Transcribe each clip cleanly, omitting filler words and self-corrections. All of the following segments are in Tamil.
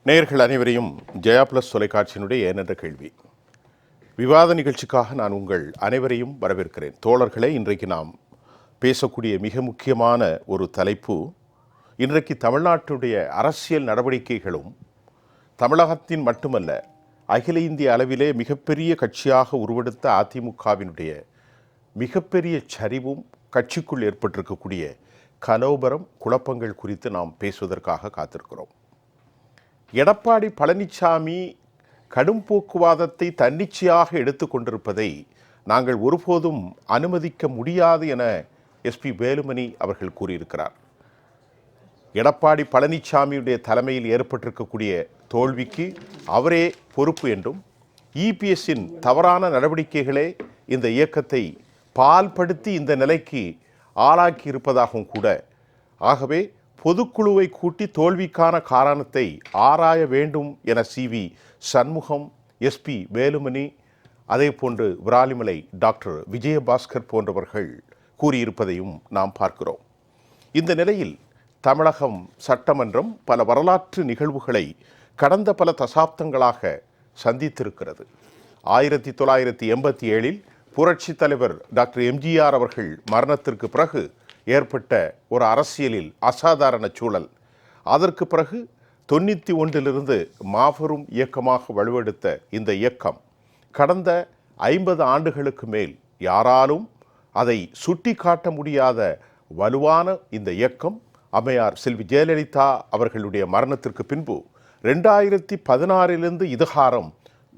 நேயர்கள் அனைவரையும் ஜெயா பிளஸ் தொலைக்காட்சியினுடைய ஏனென்ற கேள்வி விவாத நிகழ்ச்சிக்காக நான் உங்கள் அனைவரையும் வரவேற்கிறேன். தோழர்களே, இன்றைக்கு நாம் பேசக்கூடிய மிக முக்கியமான ஒரு தலைப்பு, இன்றைக்கு தமிழ்நாட்டுடைய அரசியல் நடவடிக்கைகளும் தமிழகத்தின் மட்டுமல்ல அகில இந்திய அளவிலே மிகப்பெரிய கட்சியாக உருவெடுத்த அதிமுகவினுடைய மிகப்பெரிய சரிவும் கட்சிக்குள் ஏற்பட்டிருக்கக்கூடிய கலோபரம் குழப்பங்கள் குறித்து நாம் பேசுவதற்காக காத்திருக்கிறோம். எடப்பாடி பழனிசாமி கடும் போக்குவாதத்தை தன்னிச்சையாக எடுத்துக்கொண்டிருப்பதை நாங்கள் ஒருபோதும் அனுமதிக்க முடியாது என எஸ்பி வேலுமணி அவர்கள் கூறியிருக்கிறார். எடப்பாடி பழனிசாமியுடைய தலைமையில் ஏற்பட்டிருக்கக்கூடிய தோல்விக்கு அவரே பொறுப்பு என்றும், இபிஎஸ்ஸின் தவறான நடவடிக்கைகளே இந்த இயக்கத்தை பால்படுத்தி இந்த நிலைக்கு ஆளாக்கி இருப்பதாகவும் கூட, ஆகவே பொதுக்குழுவை கூட்டி தோல்விக்கான காரணத்தை ஆராய வேண்டும் என சிவி சண்முகம், எஸ்பி வேலுமணி, அதே போன்று விராலிமலை டாக்டர் விஜயபாஸ்கர் போன்றவர்கள் கூறியிருப்பதையும் நாம் பார்க்கிறோம். இந்த நிலையில் தமிழகம் சட்டமன்றம் பல வரலாற்று நிகழ்வுகளை கடந்த பல தசாப்தங்களாக சந்தித்திருக்கிறது. 1987 புரட்சி தலைவர் டாக்டர் எம்ஜிஆர் அவர்கள் மரணத்திற்கு பிறகு ஏற்பட்ட ஒரு அரசியலில் அசாதாரண சூழல், அதற்கு பிறகு 91 மாபெரும் இயக்கமாக வலுவெடுத்த இந்த இயக்கம் கடந்த 50 ஆண்டுகளுக்கு மேல் யாராலும் அதை சுட்டி காட்ட முடியாத வலுவான இந்த இயக்கம் அம்மையார் செல்வி ஜெயலலிதா அவர்களுடைய மரணத்திற்கு பின்பு 2016 இதுகாரம்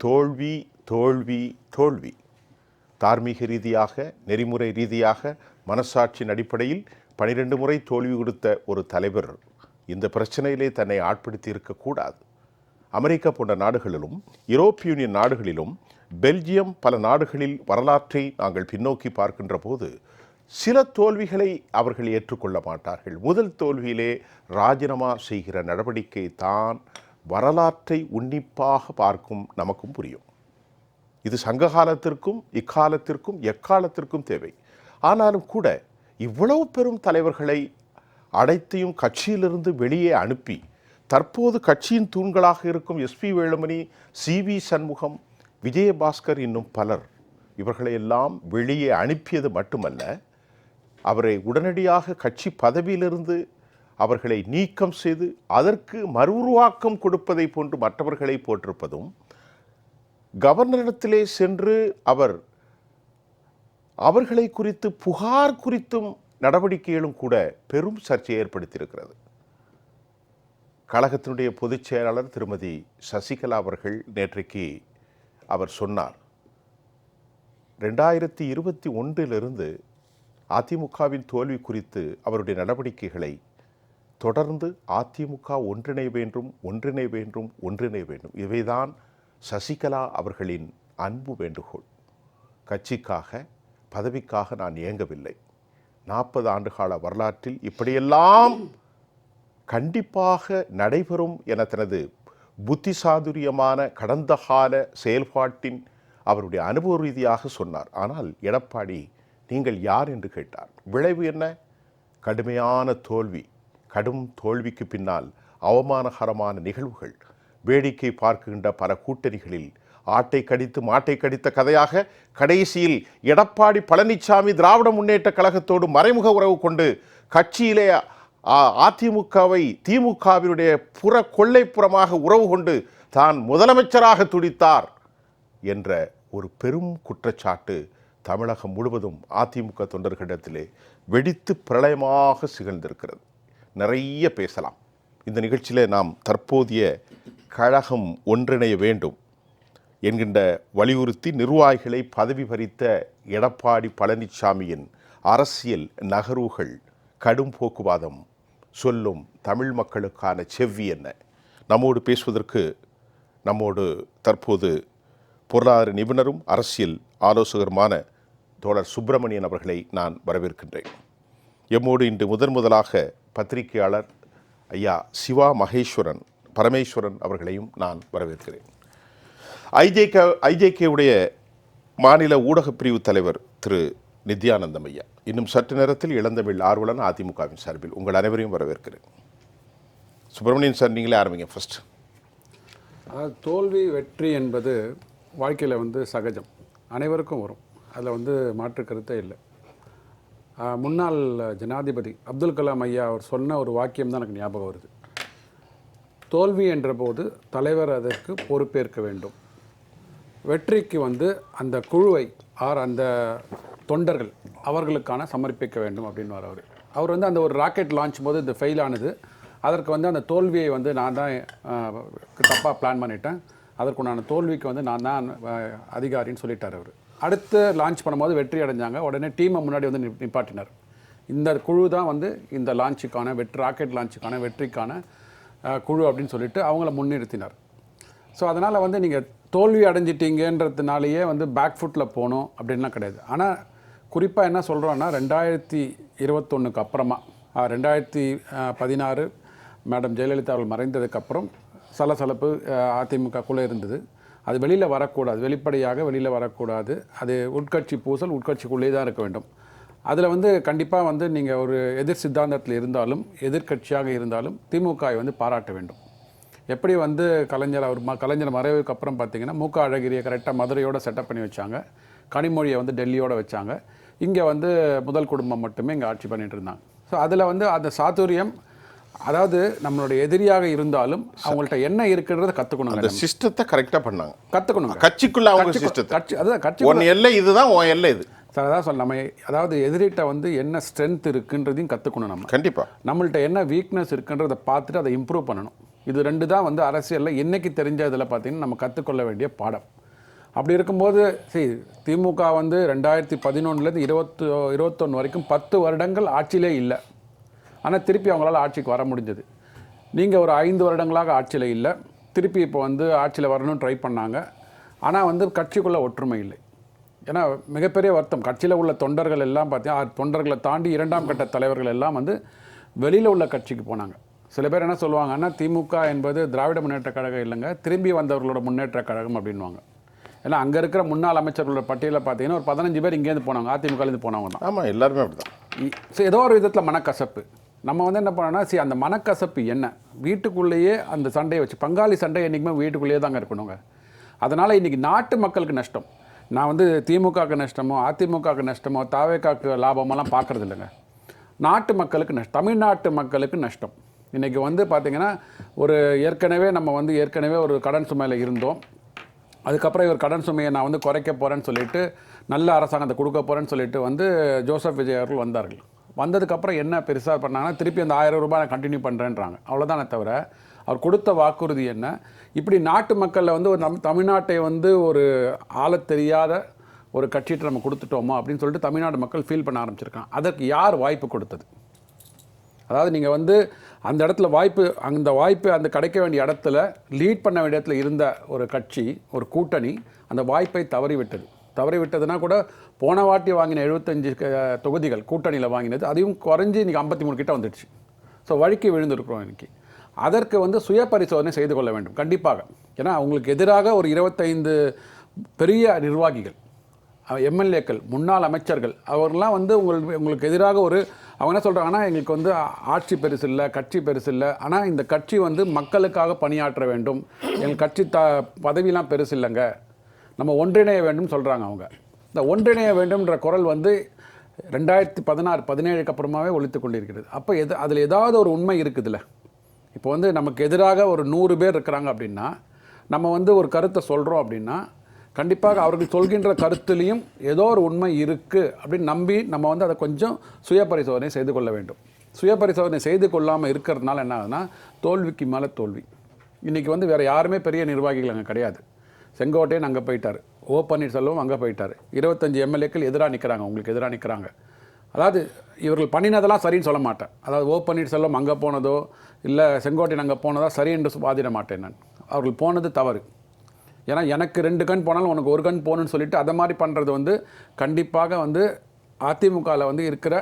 தோல்வி தோல்வி தோல்வி. தார்மீக ரீதியாக, நெறிமுறை ரீதியாக, மனசாட்சியின் அடிப்படையில் 12 முறை தோல்வி கொடுத்த ஒரு தலைவர் இந்த பிரச்சனையிலே தன்னை ஆட்படுத்தி இருக்கக்கூடாது. அமெரிக்கா போன்ற நாடுகளிலும், யூரோப்பிய யூனியன் நாடுகளிலும், பெல்ஜியம் பல நாடுகளில் வரலாற்றை நாங்கள் பின்னோக்கி பார்க்கின்ற போது சில தோல்விகளை அவர்கள் ஏற்றுக்கொள்ள மாட்டார்கள். முதல் தோல்வியிலே ராஜினாமா செய்கிற நடவடிக்கை தான் வரலாற்றை உன்னிப்பாக பார்க்கும் நமக்கும் புரியும். இது சங்க காலத்திற்கும் இக்காலத்திற்கும் எக்காலத்திற்கும் தேவை. ஆனாலும் கூட இவ்வளவு பெரும் தலைவர்களை அனைத்தையும் கட்சியிலிருந்து வெளியே அனுப்பி தற்போது கட்சியின் தூண்களாக இருக்கும் எஸ்பி வேலுமணி, சிவி சண்முகம், விஜயபாஸ்கர் இன்னும் பலர், இவர்களையெல்லாம் வெளியே அனுப்பியது மட்டுமல்ல, அவரை உடனடியாக கட்சி பதவியிலிருந்து அவர்களை நீக்கம் செய்து அதற்கு மறு உருவாக்கம் கொடுப்பதை போன்று மற்றவர்களை போட்டிருப்பதும், கவர்னரிடத்திலே சென்று அவர்களை குறித்து புகார் குறித்தும் நடவடிக்கைகளும் கூட பெரும் சர்ச்சையை ஏற்படுத்தியிருக்கிறது. கழகத்தினுடைய பொதுச் செயலாளர் திருமதி சசிகலா அவர்கள் நேற்றைக்கு அவர் சொன்னார், 2021 அதிமுகவின் தோல்வி குறித்து அவருடைய நடவடிக்கைகளை தொடர்ந்து அதிமுக ஒன்றிணை வேண்டும், ஒன்றிணை வேண்டும், ஒன்றிணை வேண்டும், இவைதான் சசிகலா அவர்களின் அன்பு வேண்டுகோள். கட்சிக்காக, பதவிக்காக நான் இயங்கவில்லை. 40 ஆண்டுகால வரலாற்றில் இப்படியெல்லாம் கண்டிப்பாக நடைபெறும் என தனது புத்திசாதுரியமான கடந்த கால செயல்பாட்டின் அவருடைய அனுபவ ரீதியாக சொன்னார். ஆனால் எடப்பாடி, நீங்கள் யார் என்று கேட்டார். விளைவு என்ன? கடுமையான தோல்வி. கடும் தோல்விக்கு பின்னால் அவமானகரமான நிகழ்வுகள். வேடிக்கை பார்க்கின்ற பல கூட்டணிகளில் ஆட்டை கடித்து மாட்டை கடித்த கதையாக கடைசியில் எடப்பாடி பழனிசாமி திராவிட முன்னேற்ற கழகத்தோடு மறைமுக உறவு கொண்டு கட்சியிலே அதிமுகவை திமுகவினுடைய புற கொள்ளைப்புறமாக உறவு கொண்டு தான் முதலமைச்சராக துடித்தார் என்ற ஒரு பெரும் குற்றச்சாட்டு தமிழகம் முழுவதும் அதிமுக தொண்டர்களிடத்திலே வெடித்து பிரளயமாக சிகழ்ந்திருக்கிறது. நிறைய பேசலாம். இந்த நிகழ்ச்சியில் நாம் தற்போதைய கழகம் ஒன்றிணைய வேண்டும் என்கின்ற வலியுறுத்தி நிர்வாகிகளை பதவி பறித்த எடப்பாடி பழனிசாமியின் அரசியல் நகர்வுகள், கடும் போக்குவாதம் சொல்லும் தமிழ் மக்களுக்கான செவ்வி என்ன? நம்மோடு பேசுவதற்கு நம்மோடு தற்போது பொருளாதார நிபுணரும் அரசியல் ஆலோசகருமான தோழர் சுப்பிரமணியன் அவர்களை நான் வரவேற்கின்றேன். எம்மோடு இன்று முதலாக பத்திரிகையாளர் ஐயா சிவா பரமேஸ்வரன் அவர்களையும் நான் வரவேற்கிறேன். ஐஜேகேவுடைய மாநில ஊடகப் பிரிவு தலைவர் திரு நித்யானந்தம் ஐயா, இன்னும் சற்று நேரத்தில் இளந்தமிழ் ஆர்வலன் அதிமுகவின் சார்பில் உங்கள் அனைவரையும் வரவேற்கிறேன். சுப்பிரமணியன் சார், நீங்களே ஆரம்பிங்க ஃபர்ஸ்ட். அதாவது தோல்வி வெற்றி என்பது வாழ்க்கையில் வந்து சகஜம், அனைவருக்கும் வரும். அதில் வந்து மாற்று கருத்தே இல்லை. முன்னாள் ஜனாதிபதி அப்துல் கலாம் ஐயா அவர் சொன்ன ஒரு வாக்கியம் தான் எனக்கு ஞாபகம் வருது. தோல்வி என்ற போது தலைவர் அதற்கு பொறுப்பேற்க வேண்டும், வெற்றிக்கு வந்து அந்த குழுவை அந்த தொண்டர்கள் அவர்களுக்கான சமர்ப்பிக்க வேண்டும் அப்படின்னு அவர் வந்து அந்த ஒரு ராக்கெட் லான்ச் போது இந்த ஃபெயில் ஆனது, அதற்கு வந்து அந்த தோல்வியை வந்து நான் தான் தப்பாக பிளான் பண்ணிட்டேன், அதற்குண்டான தோல்விக்கு வந்து நான் தான் அதிகாரின்னு சொல்லிட்டார் அவர். அடுத்து லான்ச் பண்ணும்போது வெற்றி அடைஞ்சாங்க, உடனே டீமை முன்னாடி வந்து நிப்பாட்டினார். இந்த குழு தான் வந்து இந்த லான்ச்சுக்கான ராக்கெட் லான்ச்சுக்கான வெற்றிக்கான குழு அப்படின்னு சொல்லிட்டு அவங்கள முன்னிறுத்தினார். ஸோ அதனால் வந்து நீங்கள் தோல்வி அடைஞ்சிட்டிங்கன்றதுனாலேயே வந்து பேக் ஃபுட்டில் போகணும் அப்படின்லாம் கிடையாது. ஆனால் குறிப்பாக என்ன சொல்கிறோன்னா 2021 அப்புறமா 2016 மேடம் ஜெயலலிதா அவர்கள் மறைந்ததுக்கப்புறம் சலசலப்பு அதிமுகக்குள்ளே இருந்தது. அது வெளியில் வரக்கூடாது, வெளிப்படையாக வெளியில் வரக்கூடாது. அது உட்கட்சி பூசல் உட்கட்சிக்குள்ளே தான் இருக்க வேண்டும். அதில் வந்து கண்டிப்பாக வந்து நீங்கள் ஒரு எதிர் சித்தாந்தத்தில் இருந்தாலும் எதிர்கட்சியாக இருந்தாலும் திமுகவை வந்து பாராட்ட வேண்டும். எப்படி வந்து கலைஞர் மறைவுக்கு அப்புறம் பார்த்தீங்கன்னா மூக்க அழகிரியை கரெக்டாக மதுரையோட செட்டப் பண்ணி வச்சாங்க, கனிமொழியை வந்து டெல்லியோடு வச்சாங்க, இங்கே வந்து முதல் குடும்பம் மட்டுமே இங்கே ஆட்சி பண்ணிட்டு இருந்தாங்க. ஸோ அதில் வந்து அந்த சாதுரியம், அதாவது நம்மளுடைய எதிரியாக இருந்தாலும் அவங்கள்ட்ட என்ன இருக்குன்றதை கற்றுக்கணும். அந்த சிஸ்டத்தை கரெக்டாக பண்ணாங்க, கற்றுக்கணும். கட்சிக்குள்ள அவங்க சிஸ்டத்தை, அதுதான் கட்சி ஒன் எல்லை இதுதான் உன் எல்லை இது சார். அதான் சொல்ல நம்ம, அதாவது எதிரிட்ட வந்து என்ன ஸ்ட்ரென்த் இருக்குன்றதையும் கற்றுக்கணும். நம்ம கண்டிப்பாக நம்மள்ட்ட என்ன வீக்னஸ் இருக்குன்றதை பார்த்துட்டு அதை இம்ப்ரூவ் பண்ணணும். இது ரெண்டு தான் வந்து அரசியலில் இன்றைக்கி தெரிஞ்ச இதில் பார்த்திங்கன்னா நம்ம கற்றுக்கொள்ள வேண்டிய பாடம். அப்படி இருக்கும்போது திமுக வந்து 2011 21 வரைக்கும் 10 வருடங்கள் ஆட்சியிலே இல்லை. ஆனால் திருப்பி அவங்களால ஆட்சிக்கு வர முடிஞ்சது. நீங்கள் ஒரு 5 வருடங்களாக ஆட்சியில் இல்லை, திருப்பி இப்போ வந்து ஆட்சியில் வரணும்னு ட்ரை பண்ணாங்க. ஆனால் வந்து கட்சிக்குள்ளே ஒற்றுமை இல்லை. ஏன்னா மிகப்பெரிய வருத்தம், கட்சியில் உள்ள தொண்டர்கள் எல்லாம் பார்த்தீங்கன்னா தொண்டர்களை தாண்டி 2ஆம் கட்ட தலைவர்கள் எல்லாம் வந்து வெளியில் உள்ள கட்சிக்கு போனாங்க. சில பேர் என்ன சொல்லுவாங்கன்னா திமுக என்பது திராவிட முன்னேற்ற கழகம் இல்லைங்க, திரும்பி வந்தவர்களோட முன்னேற்ற கழகம் அப்படின்வாங்க. ஏன்னா அங்கே இருக்கிற முன்னாள் அமைச்சர்களோட பட்டியலில் பார்த்தீங்கன்னா ஒரு 15 பேர் இங்கேருந்து போனாங்க, அதிமுகலேருந்து போனவங்க தான். ஆமாம், எல்லாருமே அப்படி தான். ஸோ ஏதோ ஒரு விதத்தில் மனக்கசப்பு. நம்ம வந்து என்ன பண்ணோம்னா அந்த மனக்கசப்பு என்ன, வீட்டுக்குள்ளேயே அந்த சண்டையை வச்சு, பங்காளி சண்டை என்றைக்குமே வீட்டுக்குள்ளேயே தாங்க இருக்கணுங்க. அதனால் இன்றைக்கி நாட்டு மக்களுக்கு நஷ்டம். நான் வந்து திமுகவுக்கு நஷ்டமோ அதிமுகவுக்கு நஷ்டமோ தாவேக்காக்கு லாபமெல்லாம் பார்க்குறது இல்லைங்க. நாட்டு மக்களுக்கு நஷ்டம், தமிழ்நாட்டு மக்களுக்கு நஷ்டம். இன்றைக்கி வந்து பார்த்திங்கன்னா ஒரு ஏற்கனவே ஒரு கடன் சுமையில் இருந்தோம். அதுக்கப்புறம் இவர் கடன் சுமையை நான் வந்து குறைக்க போகிறேன்னு சொல்லிட்டு, நல்ல அரசாங்கத்தை கொடுக்க போகிறேன்னு சொல்லிட்டு வந்து ஜோசப் விஜய் அவர்கள் வந்தார்கள். வந்ததுக்கப்புறம் என்ன பெருசாக பண்ணாங்கன்னா திருப்பி அந்த 1000 ரூபாய் நான் கண்டினியூ பண்ணுறேன்றாங்க. அவ்வளோதானே தவிர அவர் கொடுத்த வாக்குறுதி என்ன? இப்படி நாட்டு மக்களில் வந்து ஒரு தமிழ்நாட்டை வந்து ஒரு ஆளத் தெரியாத ஒரு கட்சிகிட்ட நம்ம கொடுத்துட்டோமோ அப்படின்னு சொல்லிட்டு தமிழ்நாடு மக்கள் ஃபீல் பண்ண ஆரம்பிச்சிருக்காங்க. அதற்கு யார் வாய்ப்பு கொடுத்தது? அதாவது நீங்கள் வந்து அந்த இடத்துல அந்த வாய்ப்பு அந்த கிடைக்க வேண்டிய இடத்துல லீட் பண்ண வேண்டிய இடத்துல இருந்த ஒரு கட்சி, ஒரு கூட்டணி அந்த வாய்ப்பை தவறிவிட்டதுன்னா கூட போன வாட்டி வாங்கின 75 தொகுதிகள் கூட்டணியில் வாங்கினது அதையும் குறைஞ்சி இன்றைக்கி 53 கிட்ட வந்துடுச்சு. ஸோ வழுக்கி விழுந்திருக்கிறோம் இன்றைக்கி. அதற்கு வந்து சுய பரிசோதனை செய்து கொள்ள வேண்டும் கண்டிப்பாக. ஏன்னா அவங்களுக்கு எதிராக ஒரு 25 பெரிய நிர்வாகிகள், எம்எல்ஏக்கள், முன்னாள் அமைச்சர்கள், அவர்கள்லாம் வந்து உங்களுக்கு எதிராக அவங்க என்ன சொல்கிறாங்கன்னா, எங்களுக்கு வந்து ஆட்சி பெருசு இல்லை, கட்சி பெருசு இல்லை, ஆனால் இந்த கட்சி வந்து மக்களுக்காக பணியாற்ற வேண்டும், எங்கள் கட்சி பதவியெலாம் பெருசு இல்லைங்க, நம்ம ஒன்றிணைய வேண்டும் சொல்கிறாங்க. அவங்க இந்த ஒன்றிணைய வேண்டும்ன்ற குரல் வந்து 2016-17 அப்புறமாவே ஒலித்து கொண்டிருக்கிறது. அப்போ அதில் ஏதாவது ஒரு உண்மை இருக்குதுல்ல. இப்போ வந்து நமக்கு எதிராக ஒரு 100 பேர் இருக்கிறாங்க அப்படின்னா, நம்ம வந்து ஒரு கருத்தை சொல்கிறோம் அப்படின்னா கண்டிப்பாக அவர்கள் சொல்கின்ற கருத்துலேயும் ஏதோ ஒரு உண்மை இருக்குது அப்படின்னு நம்பி நம்ம வந்து அதை கொஞ்சம் சுய பரிசோதனை செய்து கொள்ள வேண்டும். சுய பரிசோதனை செய்து கொள்ளாமல் இருக்கிறதுனால என்ன ஆகுதுன்னா தோல்விக்கு மேலே தோல்வி. இன்றைக்கி வந்து வேறு யாருமே பெரிய நிர்வாகிகள் அங்கே கிடையாது. செங்கோட்டையன் அங்கே போயிட்டார், ஓ பன்னீர்செல்வம் அங்கே போயிட்டார், 25 எம்எல்ஏக்கள் எதிராக நிற்கிறாங்க, உங்களுக்கு எதிராக நிற்கிறாங்க. அதாவது இவர்கள் பண்ணினதெல்லாம் சரின்னு சொல்ல மாட்டேன். அதாவது ஓ பன்னீர்செல்வம் அங்கே போனதோ இல்லை செங்கோட்டையன் அங்கே போனதோ சரி என்று வாதிட மாட்டேன் நான். அவர்கள் போனது தவறு. ஏன்னா எனக்கு 2 கண் போனாலும் உனக்கு 1 கண் போகணுன்னு சொல்லிட்டு அதை மாதிரி பண்ணுறது வந்து கண்டிப்பாக வந்து அதிமுகவில் வந்து இருக்கிற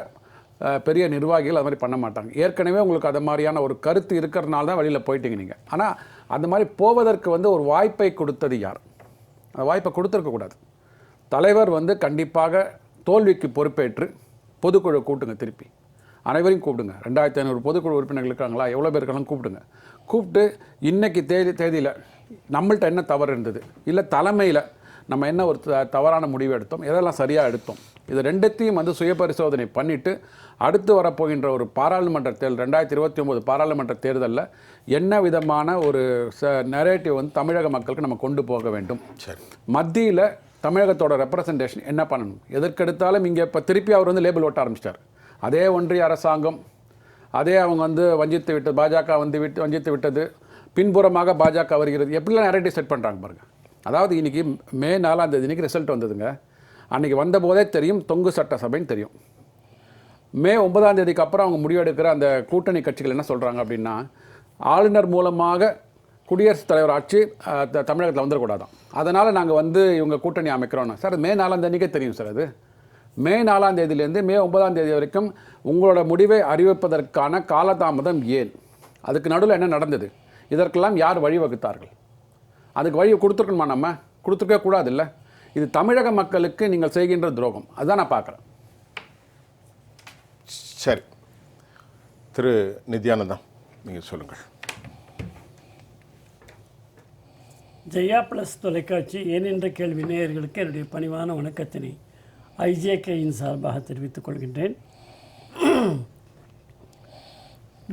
பெரிய நிர்வாகிகள் அது மாதிரி பண்ண மாட்டாங்க. ஏற்கனவே உங்களுக்கு அது மாதிரியான ஒரு கருத்து இருக்கிறதுனால தான் வழியில் போயிட்டீங்க நீங்கள். ஆனால் அந்த மாதிரி போவதற்கு வந்து ஒரு வாய்ப்பை கொடுத்தது யார்? அந்த வாய்ப்பை கொடுத்துருக்கக்கூடாது. தலைவர் வந்து கண்டிப்பாக தோல்விக்கு பொறுப்பேற்று பொதுக்குழு கூட்டுங்க, திருப்பி அனைவரையும் கூப்பிடுங்க. 2500 பொதுக்குழு உறுப்பினர்கள் இருக்காங்களா, எவ்வளோ பேர் இருக்காலும் கூப்பிடுங்க. கூப்பிட்டு இன்றைக்கி தேதியில் நம்மள்ட்ட என்ன தவறு இருந்தது, இல்லை தலைமையில் நம்ம என்ன ஒரு தவறான முடிவு எடுத்தோம், எதெல்லாம் சரியாக எடுத்தோம், இது ரெண்டுத்தையும் வந்து சுய பரிசோதனை பண்ணிவிட்டு அடுத்து வரப்போகின்ற ஒரு பாராளுமன்ற தேர்தல் 2029 பாராளுமன்ற தேர்தலில் என்ன விதமான ஒரு நரேட்டிவ் வந்து தமிழக மக்களுக்கு நம்ம கொண்டு போக வேண்டும். சரி, மத்தியில் தமிழகத்தோட ரெப்ரசன்டேஷன் என்ன பண்ணணும். எதற்கெடுத்தாலும் இங்கே இப்போ திருப்பி அவர் வந்து லேபிள் ஓட்ட ஆரம்பிச்சிட்டார். அதே ஒன்றிய அரசாங்கம், அதே அவங்க வந்து வஞ்சித்து விட்டது, பாஜக வந்து வஞ்சித்து விட்டது, பின்புறமாக பாஜக வருகிறது, எப்படிலாம் நரேட்டிவ் செட் பண்ணுறாங்க பாருங்கள். அதாவது இன்றைக்கி மே 4ஆம் தேதி இன்றைக்கி ரிசல்ட் வந்ததுங்க. அன்றைக்கி வந்தபோதே தெரியும் தொங்கு சட்டசபைன்னு தெரியும். மே 9ஆம் தேதிக்கு அப்புறம் அவங்க முடிவெடுக்கிற அந்த கூட்டணி கட்சிகள் என்ன சொல்கிறாங்க அப்படின்னா, ஆளுநர் மூலமாக குடியரசுத் தலைவர் ஆட்சி தமிழகத்தில் வந்துடக்கூடாதான், அதனால் நாங்கள் வந்து இவங்க கூட்டணி அமைக்கிறோன்னு. சார் மே 4ஆம் தேதிக்கே தெரியும் சார். அது மே 4ஆம் தேதியிலேருந்து மே 9ஆம் தேதி வரைக்கும் உங்களோட முடிவை அறிவிப்பதற்கான காலதாமதம் ஏன்? அதுக்கு நடுவில் என்ன நடந்தது? இதற்கெல்லாம் யார் வழிவகுத்தார்கள்? அதுக்கு வழி கொடுத்துருக்கணுமா? நம்ம கொடுத்துருக்க கூடாது இல்லை. இது தமிழக மக்களுக்கு நீங்கள் செய்கின்ற துரோகம். அதுதான் நான் பார்க்குறேன். சரி, திரு நித்யானந்தம் நீங்கள் சொல்லுங்கள். ஜெயா ப்ளஸ் தொலைக்காட்சி ஏனென்ற கேள்வி நேயர்களுக்கு என்னுடைய பணிவான வணக்கத்தினை ஐஜேகேயின் சார்பாக தெரிவித்துக் கொள்கின்றேன்.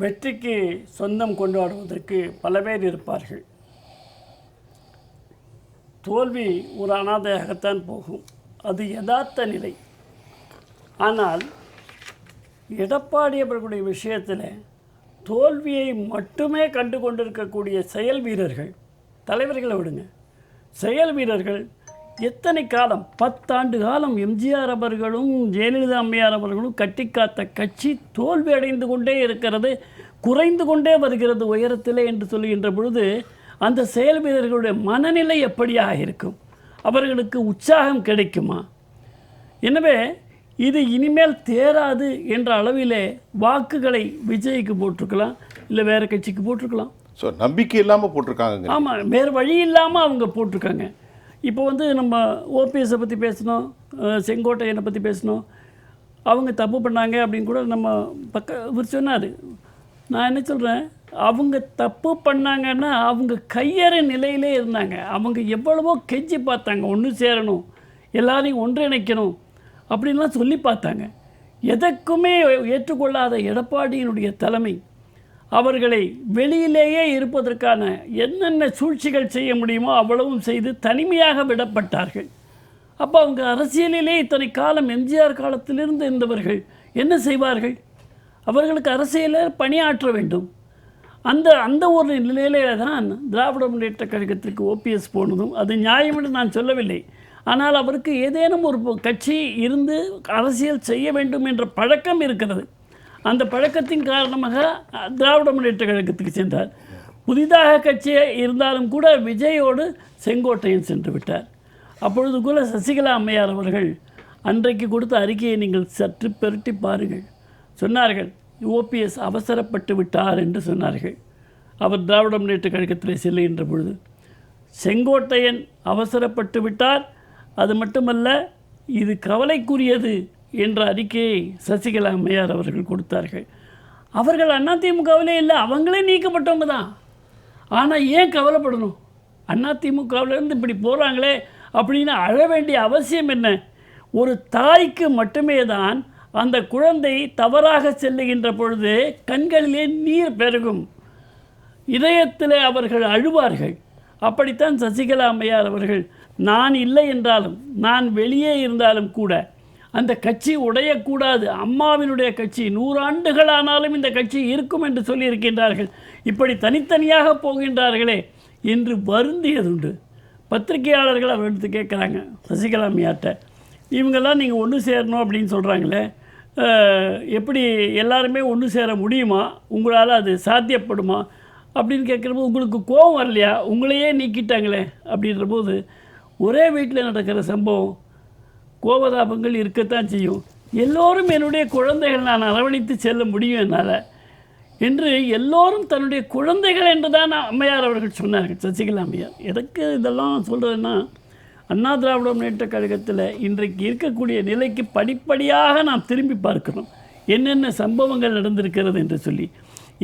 வெற்றிக்கு சொந்தம் கொண்டாடுவதற்கு பல பேர் இருப்பார்கள். தோல்வி ஒரு அனாதையாகத்தான் போகும், அது யதார்த்த நிலை. ஆனால் எடப்பாடி அவர்களுடைய விஷயத்தில் தோல்வியை மட்டுமே கண்டு கொண்டிருக்கக்கூடிய செயல் வீரர்கள், தலைவர்களை விடுங்க, செயல் வீரர்கள் எத்தனை காலம், 10 ஆண்டு காலம் எம்ஜிஆர் அவர்களும் ஜெயலலிதா அம்மையார் அவர்களும் கட்டிக்காத்த கட்சி தோல்வி அடைந்து கொண்டே இருக்கிறது, குறைந்து கொண்டே வருகிறது உயரத்திலே என்று சொல்லுகின்ற பொழுது அந்த செயல் வீரர்களுடைய மனநிலை எப்படியாக இருக்கும்? அவர்களுக்கு உற்சாகம் கிடைக்குமா? எனவே இது இனிமேல் தேராது என்ற அளவிலே வாக்குகளை விஜய்க்கு போட்டிருக்கலாம், இல்லை வேறு கட்சிக்கு போட்டிருக்கலாம். ஸோ நம்பிக்கை இல்லாமல் போட்டிருக்காங்க. ஆமாம், வேறு வழி இல்லாமல் அவங்க போட்டிருக்காங்க. இப்போ வந்து நம்ம ஓபிஎஸை பற்றி பேசணும், செங்கோட்டையனை பற்றி பேசணும், அவங்க தப்பு பண்ணாங்க அப்படின்னு கூட நம்ம இவர் சொன்னார். நான் என்ன சொல்கிறேன், அவங்க தப்பு பண்ணாங்கன்னா அவங்க கையற நிலையிலே இருந்தாங்க. அவங்க எவ்வளவோ கெஞ்சி பார்த்தாங்க, ஒன்று சேரணும், எல்லாரையும் ஒன்றிணைக்கணும் அப்படின்லாம் சொல்லி பார்த்தாங்க. எதற்குமே ஏற்றுக்கொள்ளாத எடப்பாடியினுடைய தலைமை அவர்களை வெளியிலேயே இருப்பதற்கான என்னென்ன சூழ்ச்சிகள் செய்ய முடியுமோ அவ்வளவும் செய்து தனிமையாக விடப்பட்டார்கள். அப்போ அவங்க அரசியலிலே இத்தனை காலம் எம்ஜிஆர் காலத்திலிருந்து இருந்தவர்கள் என்ன செய்வார்கள்? அவர்களுக்கு அரசியலில் பணியாற்ற வேண்டும். அந்த ஒரு நிலையிலே தான் திராவிட முன்னேற்ற கழகத்திற்கு ஓபிஎஸ் போனதும் அது நியாயம் என்று நான் சொல்லவில்லை. ஆனால் அவருக்கு ஏதேனும் ஒரு கட்சி இருந்து அரசியல் செய்ய வேண்டும் என்ற பழக்கம் இருக்கிறது. அந்த பழக்கத்தின் காரணமாக திராவிட முன்னேற்ற கழகத்துக்கு சென்றார். புதிதாக கட்சி இருந்தாலும் கூட விஜயோடு செங்கோட்டையன் சென்று விட்டார். அப்பொழுது கூட சசிகலா அம்மையார் அவர்கள் அன்றைக்கு கொடுத்த அறிக்கையை நீங்கள் சற்று பெருட்டி பாருங்கள். சொன்னார்கள், ஓபிஎஸ் அவசரப்பட்டு விட்டார் என்று சொன்னார்கள். அவர் திராவிட முன்னேற்ற கழகத்தில் செல்லுகின்ற பொழுது செங்கோட்டையன் அவசரப்பட்டு விட்டார், அது மட்டுமல்ல இது கவலைக்குரியது என்ற அறிக்கையை சசிகலா அம்மையார் அவர்கள் கொடுத்தார்கள். அவர்கள் அதிமுகவிலே இல்லை, அவங்களே நீக்கப்பட்டவங்க தான். ஆனால் ஏன் கவலைப்படணும்? அதிமுகவிலேருந்து இப்படி போகிறாங்களே அப்படின்னு அழ வேண்டிய அவசியம் என்ன? ஒரு தாய்க்கு மட்டுமே தான் அந்த குழந்தை தவறாக செல்லுகின்ற பொழுது கண்களிலே நீர் பெருகும், இதயத்தில் அவர்கள் அழுவார்கள். அப்படித்தான் சசிகலா அம்மையார் அவர்கள் நான் இல்லை என்றாலும், நான் வெளியே இருந்தாலும் கூட அந்த கட்சி உடையக்கூடாது, அம்மாவினுடைய கட்சி 100 ஆண்டுகள் ஆனாலும் இந்த கட்சி இருக்கும் என்று சொல்லியிருக்கின்றார்கள். இப்படி தனித்தனியாக போகின்றார்களே என்று வருந்தியதுண்டு. பத்திரிகையாளர்கள் அவர்கிட்ட கேட்குறாங்க சசிகலா அம்மையார்ட்ட, இவங்கெல்லாம் நீங்கள் ஒன்று சேரணும் அப்படின்னு சொல்கிறாங்களே, எப்படி எல்லாருமே ஒன்று சேர முடியுமா? உங்களால் அது சாத்தியப்படுமா அப்படின்னு கேட்குறப்போ உங்களுக்கு கோபம் வரலையா? உங்களையே நீக்கிட்டாங்களே அப்படின்ற போது ஒரே வீட்டில் நடக்கிற சம்பவம், கோபதாபங்கள் இருக்கத்தான் செய்யும். எல்லோரும் என்னுடைய குழந்தைகள், நான் அரவணைத்து செல்ல முடியும் என்னால் என்று எல்லோரும் தன்னுடைய குழந்தைகள் என்று தான் அம்மையார் அவர்கள் சொன்னார்கள், சசிகலா அம்மையார். எதற்கு இதெல்லாம் சொல்கிறதுன்னா, அண்ணா திராவிட முன்னேற்ற கழகத்தில் இன்றைக்கு இருக்கக்கூடிய நிலைக்கு படிப்படியாக நாம் திரும்பி பார்க்கிறோம். என்னென்ன சம்பவங்கள் நடந்திருக்கிறது என்று சொல்லி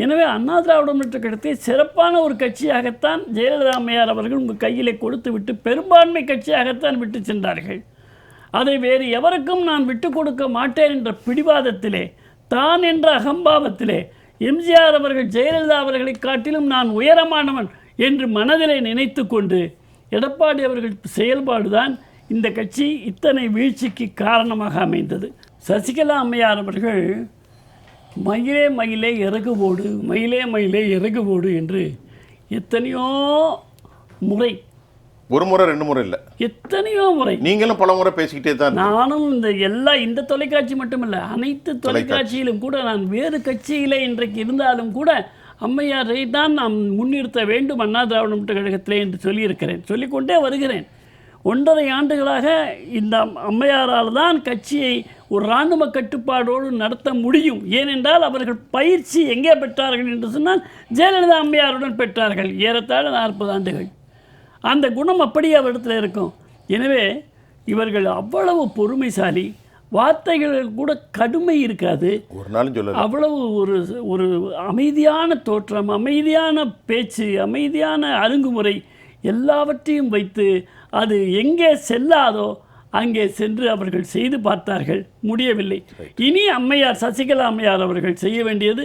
எனவே அண்ணா திராவிட முன்னேற்ற கழகத்தை சிறப்பான ஒரு கட்சியாகத்தான் ஜெயலலிதா அம்மையார் அவர்கள் உங்கள் கையிலே கொடுத்து விட்டு பெரும்பான்மை கட்சியாகத்தான் விட்டு சென்றார்கள். அதை வேறு எவருக்கும் நான் விட்டு கொடுக்க மாட்டேன் என்ற பிடிவாதத்திலே, தான் என்ற அகம்பாவத்திலே எம்ஜிஆர் அவர்கள் ஜெயலலிதா அவர்களை காட்டிலும் நான் உயரமானவன் என்று மனதிலே நினைத்து கொண்டு எடப்பாடி அவர்கள் செயல்பாடுதான் இந்த கட்சி இத்தனை வீழ்ச்சிக்கு காரணமாக அமைந்தது. சசிகலா அம்மையார் அவர்கள் மயிலே மயிலே இறகு போடு, மயிலே மயிலே இறகு போடு என்று எத்தனையோ முறை, ஒரு முறை 2 முறை இல்லை, எத்தனையோ முறை, நீங்களும் பல முறை பேசிக்கிட்டே தான். நானும் இந்த தொலைக்காட்சி மட்டுமல்ல, அனைத்து தொலைக்காட்சியிலும் கூட நான் வேறு கட்சியிலே இன்றைக்கு இருந்தாலும் கூட அம்மையாரை தான் நாம் முன்னிறுத்த வேண்டும் அண்ணா திராவிட முன்னேற்ற கழகத்திலே என்று சொல்லியிருக்கிறேன், சொல்லிக்கொண்டே வருகிறேன். 1.5 ஆண்டுகளாக இந்த அம்மையாரால் தான் கட்சியை ஒரு இராணுவ கட்டுப்பாடோடு நடத்த முடியும். ஏனென்றால் அவர்கள் பயிற்சி எங்கே பெற்றார்கள் என்று சொன்னால் ஜெயலலிதா அம்மையாருடன் பெற்றார்கள், ஏறத்தாழ 40 ஆண்டுகள். அந்த குணம் அப்படியே அவரிடத்தில் இருக்கும். எனவே இவர்கள் அவ்வளவு பொறுமைசாலி, வார்த்தைகள் கூட கடுமை இருக்காது, ஒரு நாளும் சொல்ல, அவ்வளவு ஒரு அமைதியான தோற்றம், அமைதியான பேச்சு, அமைதியான அணுகுமுறை எல்லாவற்றையும் வைத்து அது எங்கே செல்லாதோ அங்கே சென்று அவர்கள் செய்து பார்த்தார்கள், முடியவில்லை. இனி அம்மையார் சசிகலா அம்மையார் அவர்கள் செய்ய வேண்டியது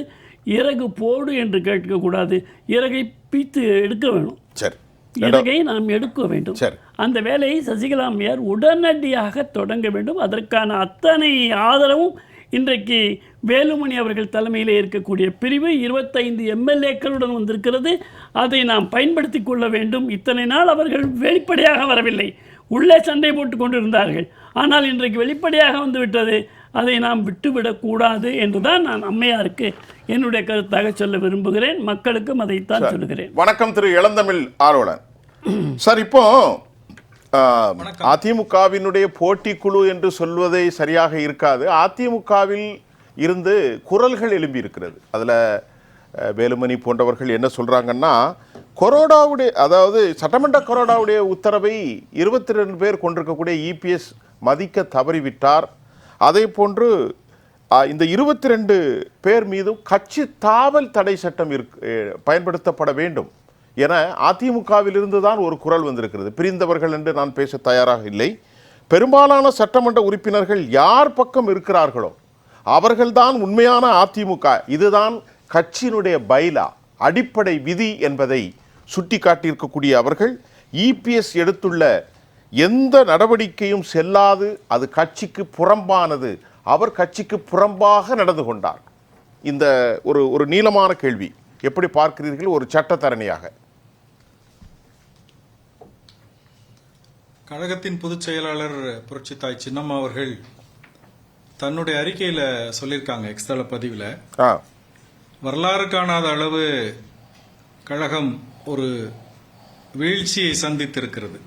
இறகு போடு என்று கேட்கக்கூடாது, இறகை பீத்து எடுக்க வேணும். சரி, இறகை நாம் எடுக்க வேண்டும். அந்த வேலையை சசிகலா அம்மையார் உடனடியாக தொடங்க வேண்டும். அதற்கான அத்தனை ஆதரவும் இன்றைக்கு வேலுமணி அவர்கள் தலைமையிலே இருக்கக்கூடிய பிரிவு 25 எம்எல்ஏக்களுடன் வந்திருக்கிறது. அதை நாம் பயன்படுத்தி கொள்ள வேண்டும். இத்தனை நாள் அவர்கள் வெளிப்படையாக வரவில்லை, உள்ளே சண்டை போட்டு கொண்டிருந்தார்கள். ஆனால் இன்றைக்கு வெளிப்படையாக வந்துவிட்டது. அதை நாம் விட்டுவிடக்கூடாது என்றுதான் நான் அம்மையாருக்கு என்னுடைய கருத்தாக சொல்ல விரும்புகிறேன். மக்களுக்கும் அதைத்தான் சொல்லுகிறேன். வணக்கம் திரு இளந்தமிழ் ஆர்வலன் சார். இப்போ அதிமுகவினுடைய போட்டி குழு என்று சொல்வதை சரியாக இருக்காது. அதிமுகவில் இருந்து குரல்கள் எழும்பி இருக்கிறது. அதில் வேலுமணி போன்றவர்கள் என்ன சொல்றாங்கன்னா, கொரோடாவுடைய, அதாவது சட்டமன்ற கொரோடாவுடைய உத்தரவை 22 பேர் கொண்டிருக்கக்கூடிய இபிஎஸ் மதிக்க தவறிவிட்டார். அதே போன்று இந்த 22 பேர் மீதும் கட்சி தாவல் தடை சட்டம் பயன்படுத்தப்பட வேண்டும் என அதிமுகவிலிருந்து தான் ஒரு குரல் வந்திருக்கிறது. பிரிந்தவர்கள் என்று நான் பேச தயாராக இல்லை. பெரும்பாலான சட்டமன்ற உறுப்பினர்கள் யார் பக்கம் இருக்கிறார்களோ அவர்கள்தான் உண்மையான அதிமுக, இதுதான் கட்சியினுடைய பைலா, அடிப்படை விதி என்பதை சுட்டி காட்டியிருக்கக்கூடிய அவர்கள் இபிஎஸ் எடுத்துள்ள எந்த நடவடிக்கையும் செல்லாது, அது கட்சிக்கு புறம்பானது, அவர் கட்சிக்கு புறம்பாக நடந்து கொண்டார். இந்த ஒரு நீளமான கேள்வி எப்படி பார்க்கிறீர்கள் ஒரு சட்டத்தரணியாக? கழகத்தின் பொதுச் செயலாளர் புரட்சித்தாய் சின்னம்மா அவர்கள் தன்னுடைய அறிக்கையில் சொல்லியிருக்காங்க, எக்ஸ்தல பதிவில், வரலாறு காணாத அளவு கழகம் ஒரு வீழ்ச்சியை சந்தித்திருக்கிறது.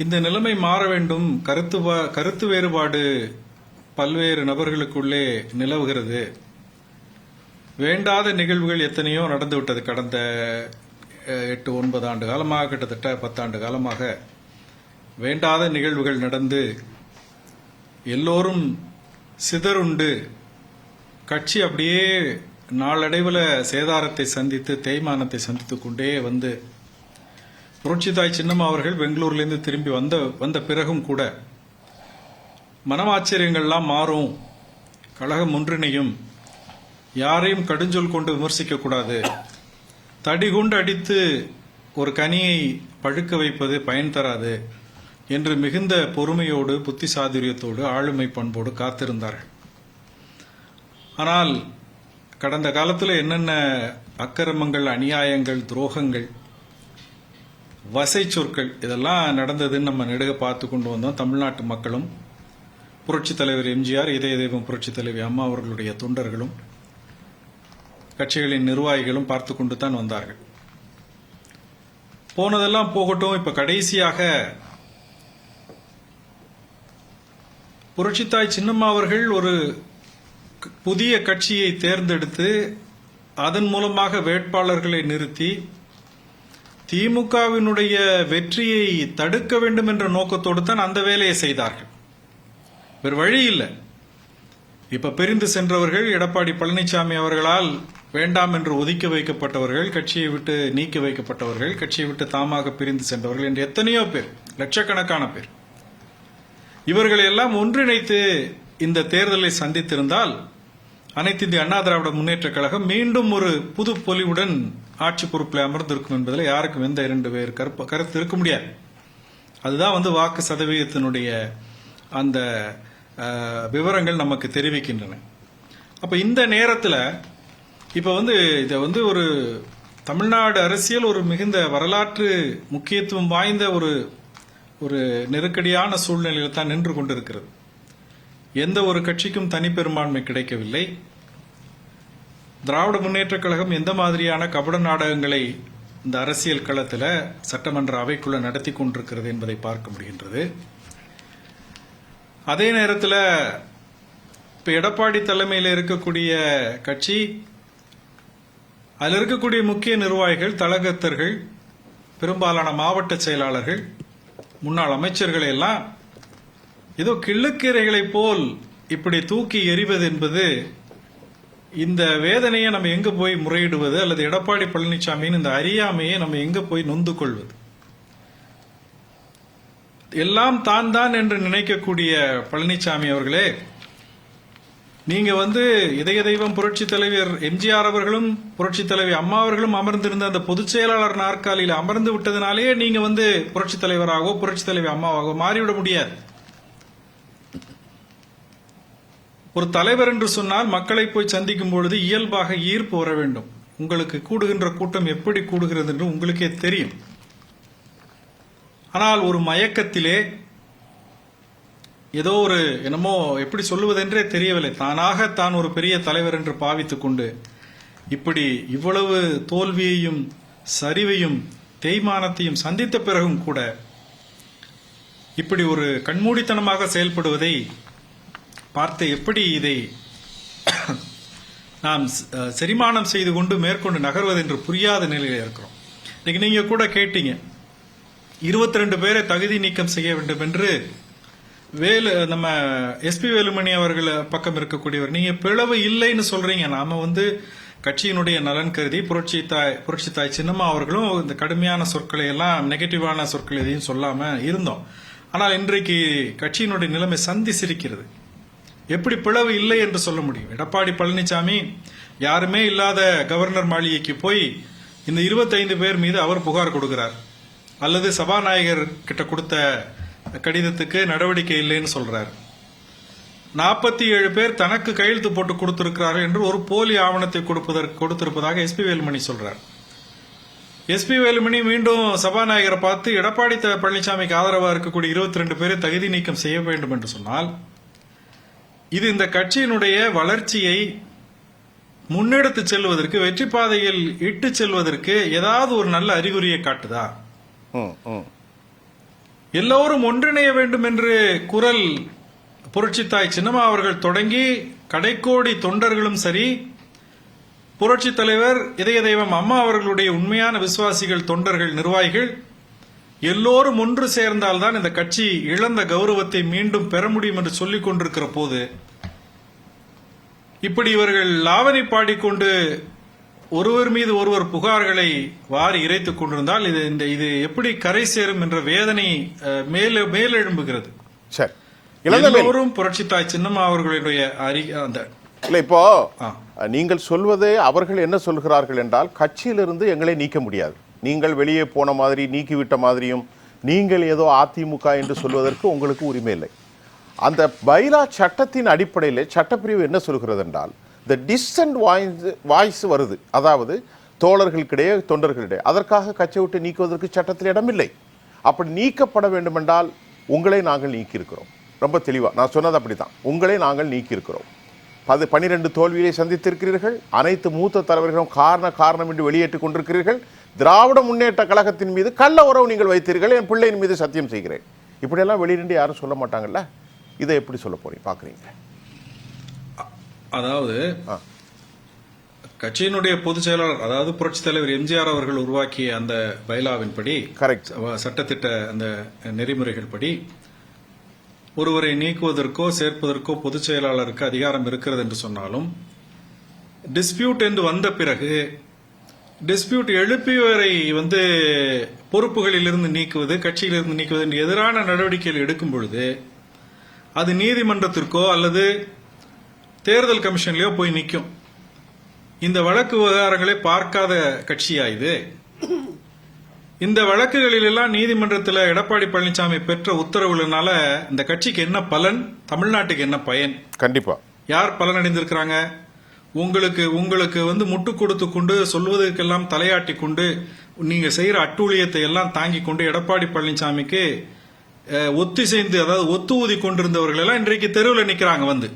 இந்த நிலைமை மாற வேண்டும். கருத்து வேறுபாடு பல்வேறு நபர்களுக்குள்ளே நிலவுகிறது. வேண்டாத நிகழ்வுகள் எத்தனையோ நடந்துவிட்டது. கடந்த 8-9 ஆண்டு காலமாக, கிட்டத்தட்ட 10 ஆண்டு காலமாக வேண்டாத நிகழ்வுகள் நடந்து எல்லோரும் சிதறுண்டு கட்சி அப்படியே நாளடைவில் சேதாரத்தை சந்தித்து தேய்மானத்தை சந்தித்து கொண்டே வந்து புரட்சித்தாய் சின்னம்மா அவர்கள் பெங்களூர்லேருந்து திரும்பி வந்த பிறகும் கூட மனமாச்சரியங்கள்லாம் மாறும், கழகம் ஒன்றிணையும், யாரையும் கடுஞ்சொல் கொண்டு விமர்சிக்க கூடாது, தடிகுண்டு அடித்து ஒரு கனியை பழுக்க வைப்பது பயன் தராது என்று மிகுந்த பொறுமையோடு புத்தி சாதுரியத்தோடு ஆளுமை பண்போடு காத்திருந்தார்கள். ஆனால் கடந்த காலத்தில் என்னென்ன அக்கிரமங்கள், அநியாயங்கள், துரோகங்கள், வசை சொற்கள் இதெல்லாம் நடந்ததுன்னு நம்ம நெடுக பார்த்து கொண்டு வந்தோம். தமிழ்நாட்டு மக்களும் புரட்சித் தலைவர் எம்ஜிஆர், இதய தெய்வம் புரட்சித் தலைவி அம்மா அவர்களுடைய தொண்டர்களும் கட்சிகளின் நிர்வாகிகளும் பார்த்து கொண்டு தான் வந்தார்கள். போனதெல்லாம் போகட்டும். இப்ப கடைசியாக புரட்சித்தாய் சின்னம்மா அவர்கள் ஒரு புதிய கட்சியை தேர்ந்தெடுத்து அதன் மூலமாக வேட்பாளர்களை நிறுத்தி திமுகவினுடைய வெற்றியை தடுக்க வேண்டும் என்ற நோக்கத்தோடு தான் அந்த வேலையை செய்தார்கள். வேறு வழி இல்லை. இப்ப பிரிந்து சென்றவர்கள் எடப்பாடி பழனிசாமி அவர்களால் வேண்டாம் என்று ஒதுக்கி வைக்கப்பட்டவர்கள், கட்சியை விட்டு நீக்கி வைக்கப்பட்டவர்கள், கட்சியை விட்டு தாமாக பிரிந்து சென்றவர்கள் என்று எத்தனையோ பேர், லட்சக்கணக்கான பேர், இவர்களை எல்லாம் ஒன்றிணைத்து இந்த தேர்தலை சந்தித்திருந்தால் அனைத்து இந்திய அண்ணா திராவிட முன்னேற்ற கழகம் மீண்டும் ஒரு புது பொலிவுடன் ஆட்சி பொறுப்பில் அமர்ந்திருக்கும் என்பதில் யாருக்கும் எந்த இரண்டு பேர் கருத்து இருக்க முடியாது. அதுதான் வாக்கு சதவீதத்தினுடைய அந்த விவரங்கள் நமக்கு தெரிவிக்கின்றன. அப்ப இந்த நேரத்தில் இப்ப இதை ஒரு தமிழ்நாடு அரசியல் ஒரு மிகுந்த வரலாற்று முக்கியத்துவம் வாய்ந்த ஒரு நெருக்கடியான சூழ்நிலையில் தான் நின்று கொண்டிருக்கிறது. எந்த ஒரு கட்சிக்கும் தனிப்பெரும்பான்மை கிடைக்கவில்லை. திராவிட முன்னேற்ற கழகம் எந்த மாதிரியான கபட நாடகங்களை இந்த அரசியல் களத்தில் சட்டமன்ற அவைக்குள்ள நடத்தி கொண்டிருக்கிறது என்பதை பார்க்க முடிகின்றது. அதே நேரத்தில் இப்ப எடப்பாடி தலைமையில் இருக்கக்கூடிய கட்சி, அதில் இருக்கக்கூடிய முக்கிய நிர்வாகிகள், தலகத்தர்கள், பெரும்பாலான மாவட்ட செயலாளர்கள், முன்னாள் அமைச்சர்களை எல்லாம் ஏதோ கிள்ளுக்கீரைகளைப் போல் இப்படி தூக்கி எறிவது என்பது, இந்த வேதனையை நம்ம எங்க போய் முறையிடுவது, அல்லது எடப்பாடி பழனிசாமியின் இந்த அறியாமையை நம்ம எங்க போய் நொந்து கொள்வது? எல்லாம் தான் தான் என்று நினைக்கக்கூடிய பழனிசாமி அவர்களே, நீங்க இதய தெய்வம் புரட்சி தலைவர் எம்ஜிஆர் அவர்களும் புரட்சி தலைவி அம்மா அவர்களும் அமர்ந்திருந்த அந்த பொதுச் செயலாளர் நாற்காலியில் அமர்ந்து விட்டதுனாலேயே நீங்க புரட்சி தலைவராகவோ புரட்சி தலைவி அம்மாவாகவோ மாறிவிட முடியாது. ஒரு தலைவர் என்று சொன்னால் மக்களை போய் சந்திக்கும் பொழுது இயல்பாக ஈர்ப்பு வர வேண்டும். உங்களுக்கு கூடுகின்ற கூட்டம் எப்படி கூடுகிறது என்று உங்களுக்கே தெரியும். ஆனால் ஒரு மயக்கத்திலே ஏதோ என்னமோ எப்படி சொல்லுவதென்றே தெரியவில்லை, தானாக தான் ஒரு பெரிய தலைவர் என்று பாவித்துக் கொண்டு இப்படி இவ்வளவு தோல்வியையும் சரிவையும் தேய்மானத்தையும் சந்தித்த பிறகும் கூட இப்படி ஒரு கண்மூடித்தனமாக செயல்படுவதை பார்த்து எப்படி இதை நாம் செரிமானம் செய்து கொண்டு மேற்கொண்டு நகர்வது என்று புரியாத நிலையில் இருக்கிறோம். இன்னைக்கு நீங்க கூட கேட்டீங்க, 22 பேரை தகுதி நீக்கம் செய்ய வேண்டும் என்று நம்ம எஸ்பி வேலுமணி அவர்கள் பக்கம் இருக்கக்கூடியவர். நீங்க பிளவு இல்லைன்னு சொல்றீங்க. நாம கட்சியினுடைய நலன் கருதி புரட்சி தாய் சின்னம்மா அவர்களும் இந்த கடுமையான சொற்களை எல்லாம், நெகட்டிவான சொற்கள் எதையும் சொல்லாம இருந்தோம். ஆனால் இன்றைக்கு கட்சியினுடைய நிலைமை சந்தி சிரிக்கிறது. எப்படி பிளவு இல்லை என்று சொல்ல முடியும்? எடப்பாடி பழனிசாமி யாருமே இல்லாத கவர்னர் மாளிகைக்கு போய் இந்த 25 பேர் மீது அவர் புகார் கொடுக்கிறார், அல்லது சபாநாயகர் கிட்ட கொடுத்த கடிதத்துக்கு நடவடிக்கை இல்லைன்னு சொல்றார். 47 பேர் தனக்கு கையெழுத்து போட்டு கொடுத்திருக்கிறார்கள் என்று ஒரு போலி ஆவணத்தை கொடுத்திருப்பதாக எஸ்பி வேலுமணி சொல்றார். எஸ்பி வேலுமணி மீண்டும் சபாநாயகரை பார்த்து எடப்பாடி பழனிசாமிக்கு ஆதரவாக இருக்கக்கூடிய 22 பேரை தகுதி நீக்கம் செய்ய வேண்டும் என்று சொன்னால், இது இந்த கட்சியினுடைய வளர்ச்சியை முன்னெடுத்து செல்வதற்கு, வெற்றி பாதையில் இட்டு செல்வதற்கு ஏதாவது ஒரு நல்ல அறிகுறியை காட்டுதா? எல்லோரும் ஒன்றிணைய வேண்டும் என்று குரல் புரட்சி தாய் சின்னம்மா அவர்கள் தொடங்கி கடைக்கோடி தொண்டர்களும் சரி, புரட்சி தலைவர் இதய தெய்வம் அம்மா அவர்களுடைய உண்மையான விசுவாசிகள், தொண்டர்கள், நிர்வாகிகள் எல்லோரும் ஒன்று சேர்ந்தால்தான் இந்த கட்சி இழந்த கௌரவத்தை மீண்டும் பெற முடியும் என்று சொல்லிக் கொண்டிருக்கிற போது, இப்படி இவர்கள் லாவணி பாடிக்கொண்டு ஒருவர் மீது ஒருவர் புகார்களை வாரி இறைத்துக் கொண்டிருந்தால் இது எப்படி கரை சேரும் என்ற வேதனை மேலெழும்புகிறது. சரி, எல்லோரும் புரட்சி தாய் சின்னம்மா அவர்களுடைய இப்போ நீங்கள் சொல்வதே அவர்கள் என்ன சொல்கிறார்கள் என்றால், கட்சியிலிருந்து எங்களை நீக்க முடியாது, நீங்கள் வெளியே போன மாதிரி நீக்கிவிட்ட மாதிரியும், நீங்கள் ஏதோ அதிமுக என்று சொல்வதற்கு உங்களுக்கு உரிமை இல்லை. அந்த பைலா சட்டத்தின் அடிப்படையில் சட்டப்பிரிவு என்ன சொல்கிறது என்றால், த டிஸ்டன்ட் வாய்ஸ் வருது, அதாவது தோழர்களுக்கிடையே தொண்டர்களிடையே, அதற்காக கட்சியை விட்டு நீக்குவதற்கு சட்டத்தில் இடமில்லை. அப்படி நீக்கப்பட வேண்டுமென்றால் உங்களை நாங்கள் நீக்கியிருக்கிறோம். ரொம்ப தெளிவாக நான் சொன்னது அப்படித்தான், உங்களை நாங்கள் நீக்கியிருக்கிறோம். 12 தோல்வியை சந்தித்திருக்கிறீர்கள். அனைத்து மூத்த தலைவர்களும் காரணம் என்று வெளியேற்றிக் கொண்டிருக்கிறீர்கள். திராவிட முன்னேற்ற கழகத்தின் மீது கள்ள உறவு நீங்கள் வைத்தீர்கள், என் பிள்ளையின் மீது சத்தியம் செய்கிறேன். இப்படியெல்லாம் வெளியிட்டு யாரும் சொல்ல மாட்டாங்கல்ல, இதை எப்படி சொல்ல போறீங்க பாக்குறீங்க? அதாவது கட்சியினுடைய பொதுச் செயலாளர், அதாவது புரட்சி தலைவர் எம்ஜிஆர் அவர்கள் உருவாக்கிய அந்த பைலாவின்படி, கரெக்ட், சட்டத்திட்ட அந்த நெறிமுறைகள் படி ஒருவரை நீக்குவதற்கோ சேர்ப்பதற்கோ பொதுச் செயலாளருக்கு அதிகாரம் இருக்கிறது என்று சொன்னாலும், டிஸ்பியூட் என்று வந்த பிறகு டிஸ்பியூட் எழுப்பியவரை பொறுப்புகளிலிருந்து நீக்குவது, கட்சியிலிருந்து நீக்குவது என்று எதிரான நடவடிக்கைகள் எடுக்கும் பொழுது அது நீதிமன்றத்திற்கோ அல்லது தேர்தல் கமிஷன்லயோ போய் நிற்கும். இந்த வழக்கு விவகாரங்களை பார்க்காத கட்சியா இது? இந்த வழக்குகளில் எல்லாம் நீதிமன்றத்தில் எடப்பாடி பழனிசாமி பெற்ற உத்தரவுனால இந்த கட்சிக்கு என்ன பலன், தமிழ்நாட்டுக்கு என்ன பயன்? கண்டிப்பா யார் பலனடைந்திருக்கிறாங்க? உங்களுக்கு முட்டு கொடுத்து கொண்டு சொல்வதற்கெல்லாம் தலையாட்டி கொண்டு நீங்க செய்யற அட்டூழியத்தை எல்லாம் தாங்கி கொண்டு எடப்பாடி பழனிசாமிக்கு ஒத்திசைந்து, அதாவது ஒத்து ஊதி கொண்டிருந்தவர்கள் எல்லாம் இன்றைக்கு தெருவில் நிக்கிறாங்க.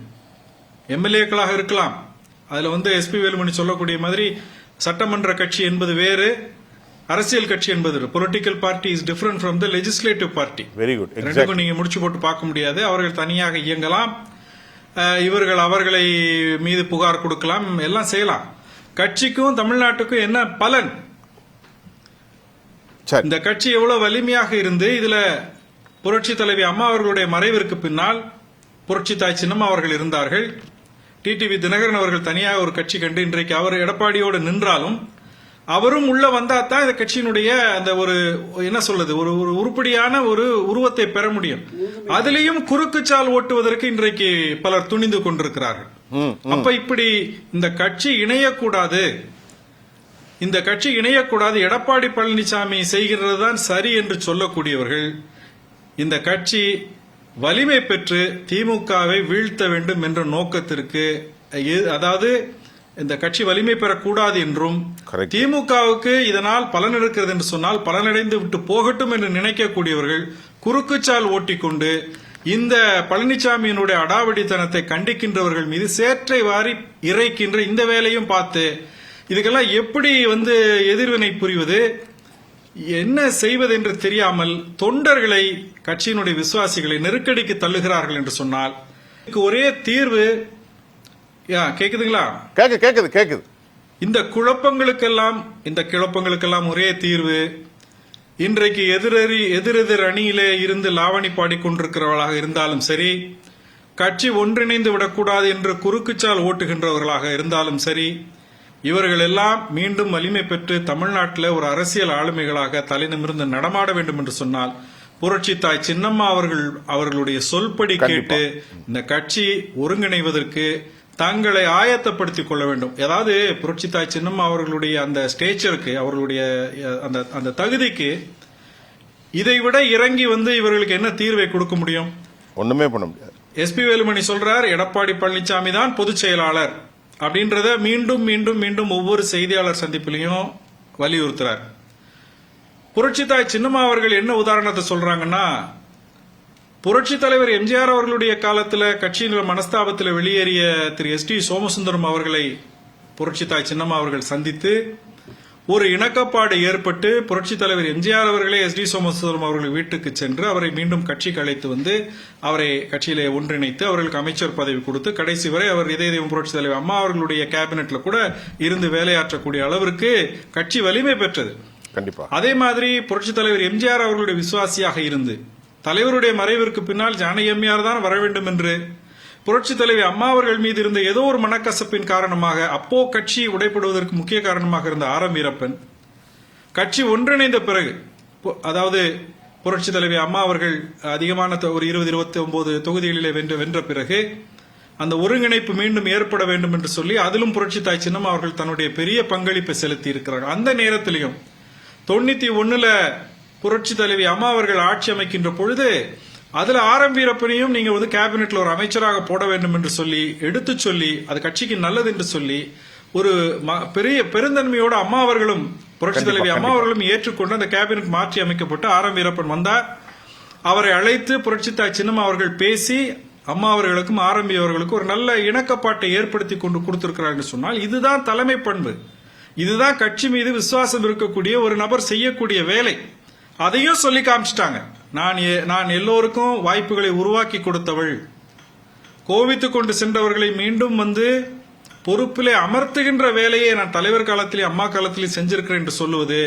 எம்எல்ஏக்களாக இருக்கலாம். அதுல எஸ்பி வேலுமணி சொல்லக்கூடிய மாதிரி சட்டமன்ற கட்சி என்பது வேறு, அரசியல் கட்சி என்பது political party is different from the legislative party. Very good. ரெண்டுக்கும் நீங்க முடிச்சு போட்டு பார்க்க முடியாது. அவர்கள் தனியாக இயங்கலாம், இவர்கள் அவர்களை மீது புகார் கொடுக்கலாம், எல்லாம் செய்யலாம். கட்சிக்கும் தமிழ்நாட்டுக்கும் என்ன பலன்? இந்த கட்சி எவ்வளவு வலிமையாக இருந்து இதுல புரட்சி தலைவி அம்மா அவர்களுடைய மறைவிற்கு பின்னால் புரட்சி தாய் சின்னம்மா அவர்கள் இருந்தார்கள். டிடிவி தினகரன் அவர்கள் தனியாக ஒரு கட்சி கண்டு இன்றைக்கு அவர் எடப்பாடியோடு நின்றாலும் அவரும் உள்ள வந்தாதான் இந்த கட்சியினுடைய அந்த ஒரு என்ன சொல்றது ஒரு உருப்படியான ஒரு உருவத்தை பெற முடியும். அதிலையும் குறுக்குச்சால் ஓட்டுவதற்கு இன்றைக்கு பலர் துணிந்து கொண்டிருக்கிறார்கள். அப்ப இப்படி இந்த கட்சி இணையக்கூடாது, இந்த கட்சி இணையக்கூடாது, எடப்பாடி பழனிசாமி செய்கிறது தான் சரி என்று சொல்லக்கூடியவர்கள் இந்த கட்சி வலிமை பெற்று திமுகவை வீழ்த்த வேண்டும் என்ற நோக்கத்திற்கு, அதாவது இந்த கட்சி வலிமை பெறக்கூடாது என்றும் திமுகவுக்கு இதனால் பலன் இருக்கிறது என்று சொன்னால் பலனடைந்து விட்டு போகட்டும் என்று நினைக்கக்கூடியவர்கள் குறுக்குச்சால் ஓட்டிக்கொண்டு இந்த பழனிசாமியினுடைய அடாவடித்தனத்தை கண்டிக்கின்றவர்கள் மீது சேற்றை வாரி இறைக்கின்ற இந்த வேலையும் பார்த்து இதுக்கெல்லாம் எப்படி எதிர்வினை புரிவது, என்ன செய்வது என்று தெரியாமல் தொண்டர்களை, கட்சியினுடைய விசுவாசிகளை நெருக்கடிக்கு தள்ளுகிறார்கள் என்று சொன்னால் ஒரே தீர்வு. கேக்குதுங்களா? கேக்குது. இந்த குழப்பங்களுக்கெல்லாம் ஒரே தீர்வு, இன்றைக்கு எதிரெதிர் அணியிலே இருந்து லாவணி பாடிக்கொண்டிருக்கிறவர்களாக இருந்தாலும் சரி, கட்சி ஒன்றிணைந்து விடக்கூடாது என்று குறுக்குச்சால் ஓட்டுகின்றவர்களாக இருந்தாலும் சரி, இவர்கள் எல்லாம் மீண்டும் வலிமை பெற்று தமிழ்நாட்டில் ஒரு அரசியல் ஆளுமைகளாக தலைநிமிர்ந்து நடமாட வேண்டும் என்று சொன்னால் புரட்சி தாய் சின்னம்மா அவர்களுடைய சொல்படி கேட்டு இந்த கட்சி ஒருங்கிணைவதற்கு தங்களை ஆயத்தப்படுத்திக் கொள்ள வேண்டும். அதாவது புரட்சி தாய் சின்னம்மா அவர்களுடைய அந்த ஸ்டேச்சருக்கு, அவர்களுடைய அந்த தகுதிக்கு இதைவிட இறங்கி இவர்களுக்கு என்ன தீர்வை கொடுக்க முடியும்? ஒண்ணுமே பண்ண முடியாது. எஸ்பி வேலுமணி சொல்றார் எடப்பாடி பழனிசாமி தான் பொதுச் செயலாளர் அப்படின்றத மீண்டும் மீண்டும் மீண்டும் ஒவ்வொரு செய்தியாளர் சந்திப்பிலையும் வலியுறுத்துறார். புரட்சி தாய் சின்னம்மா அவர்கள் என்ன உதாரணத்தை சொல்றாங்கன்னா, புரட்சி தலைவர் எம்ஜிஆர் அவர்களுடைய காலத்தில் கட்சியின் மனஸ்தாபத்தில் வெளியேறிய திரு எஸ்.டி. சோமசுந்தரம் அவர்களை புரட்சி தாய் சின்னம்மா அவர்கள் சந்தித்து ஒரு இணக்கப்பாடு ஏற்பட்டு புரட்சி தலைவர் எம்ஜிஆர் அவர்களே எஸ்.டி. சோமசுந்தரம் அவர்கள் வீட்டுக்கு சென்று அவரை மீண்டும் கட்சிக்கு அழைத்து அவரை கட்சியிலே ஒன்றிணைத்து அவர்களுக்கு அமைச்சர் பதவி கொடுத்து கடைசி வரை அவர் இதய தெய்வம் புரட்சி தலைவர் அம்மா அவர்களுடைய கேபினெட்ல கூட இருந்து வேலையாற்றக்கூடிய அளவிற்கு கட்சி வலிமை பெற்றது. கண்டிப்பா. அதே மாதிரி புரட்சி தலைவர் எம்ஜிஆர் அவர்களுடைய விசுவாசியாக இருந்து தலைவருடைய மறைவிற்கு பின்னால் ஜானகி அம்மையார் தான் வர வேண்டும் என்று புரட்சி தலைவி அம்மா அவர்கள் மீது இருந்த ஏதோ ஒரு மனக்கசப்பின் காரணமாக அப்போ கட்சி உடைப்படுவதற்கு முக்கிய காரணமாக இருந்த ஆர். எம். வீரப்பன் கட்சி ஒன்றிணைந்த பிறகு, அதாவது புரட்சி தலைவி அம்மா அவர்கள் அதிகமான ஒரு 20-29 தொகுதிகளிலே வென்ற பிறகு அந்த ஒருங்கிணைப்பு மீண்டும் ஏற்பட வேண்டும் என்று சொல்லி அதிலும் புரட்சி தாய் சின்னம்மா அவர்கள் தன்னுடைய பெரிய பங்களிப்பை செலுத்தி இருக்கிறார்கள். அந்த நேரத்திலையும் 91 புரட்சி தலைவி அம்மா அவர்கள் ஆட்சி அமைக்கின்ற பொழுது அதுல ஆர். எம். வீரப்பனையும் நீங்க கேபினெட்ல ஒரு அமைச்சராக போட வேண்டும் என்று சொல்லி எடுத்து சொல்லி அது கட்சிக்கு நல்லது என்று சொல்லி ஒரு பெரிய பெருந்தன்மையோடு அம்மா அவர்களும் புரட்சி தலைவி அம்மா அவர்களும் ஏற்றுக்கொண்டு அந்த கேபினெட் மாற்றி அமைக்கப்பட்டு ஆர். எம். வீரப்பன் வந்தார். அவரை அழைத்து புரட்சி தாய் சின்னம்மா அவர்கள் பேசி அம்மா அவர்களுக்கும் ஆர். எம். அவர்களுக்கும் ஒரு நல்ல இணக்கப்பாட்டை ஏற்படுத்தி கொண்டு கொடுத்திருக்கிறார் என்று சொன்னால் இதுதான் தலைமை பண்பு, இதுதான் கட்சி மீது விசுவாசம் இருக்கக்கூடிய ஒரு நபர் செய்யக்கூடிய வேலை. அதையும் சொல்லி காமிச்சிட்டாங்க. நான் எல்லோருக்கும் வாய்ப்புகளை உருவாக்கி கொடுத்தவள், கோவித்துக் கொண்டு சென்றவர்களை மீண்டும் பொறுப்பிலே அமர்த்துகின்ற வேலையை நான் தலைவர் காலத்திலே அம்மா காலத்திலே செஞ்சிருக்கிறேன் என்று சொல்லுவது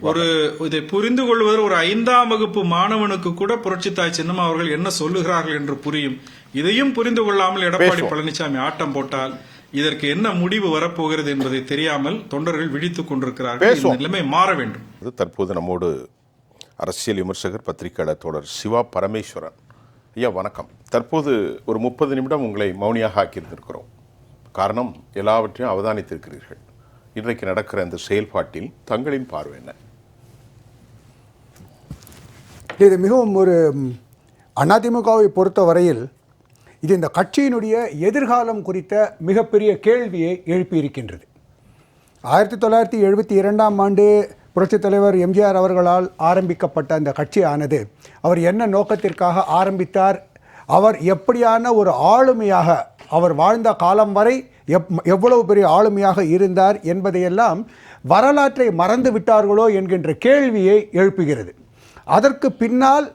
ஒரு இதை புரிந்து கொள்வது ஒரு 5ஆம் வகுப்பு மாணவனுக்கு கூட புரட்சி தாய் சின்னம்மா அவர்கள் என்ன சொல்லுகிறார்கள் என்று புரியும். இதையும் புரிந்து கொள்ளாமல் எடப்பாடி பழனிசாமி ஆட்டம் போட்டால் இதற்கு என்ன முடிவு வரப்போகிறது என்பதை தெரியாமல் தொண்டர்கள் விழித்துக் கொண்டிருக்கிறார்கள். இந்த நிலைமை மாற வேண்டும். தற்போது நம்மோடு அரசியல் விமர்சகர் பத்திரிகையாளர் தோழர் சிவா பரமேஸ்வரன். ஐயா வணக்கம். தற்போது ஒரு 30 நிமிடம் உங்களை மௌனியாக ஆக்கியிருந்திருக்கிறோம். காரணம், எல்லாவற்றையும் அவதானித்திருக்கிறீர்கள். இன்றைக்கு நடக்கிற இந்த செயல்பாட்டில் தங்களின் பார்வை என்ன? இது மிகவும் ஒரு அதிமுகவை பொறுத்த வரையில் இது இந்த கட்சியினுடைய எதிர்காலம் குறித்த மிகப்பெரிய கேள்வியை எழுப்பியிருக்கின்றது. 1972ஆம் ஆண்டு புரட்சித் தலைவர் எம்ஜிஆர் அவர்களால் ஆரம்பிக்கப்பட்ட அந்த கட்சியானது அவர் என்ன நோக்கத்திற்காக ஆரம்பித்தார், அவர் எப்படியான ஒரு ஆளுமையாக அவர் வாழ்ந்த காலம் வரை எவ்வளவு பெரிய ஆளுமையாக இருந்தார் என்பதையெல்லாம் வரலாற்றை மறந்து விட்டார்களோ என்கின்ற கேள்வியை எழுப்புகிறது. அதற்கு பின்னால்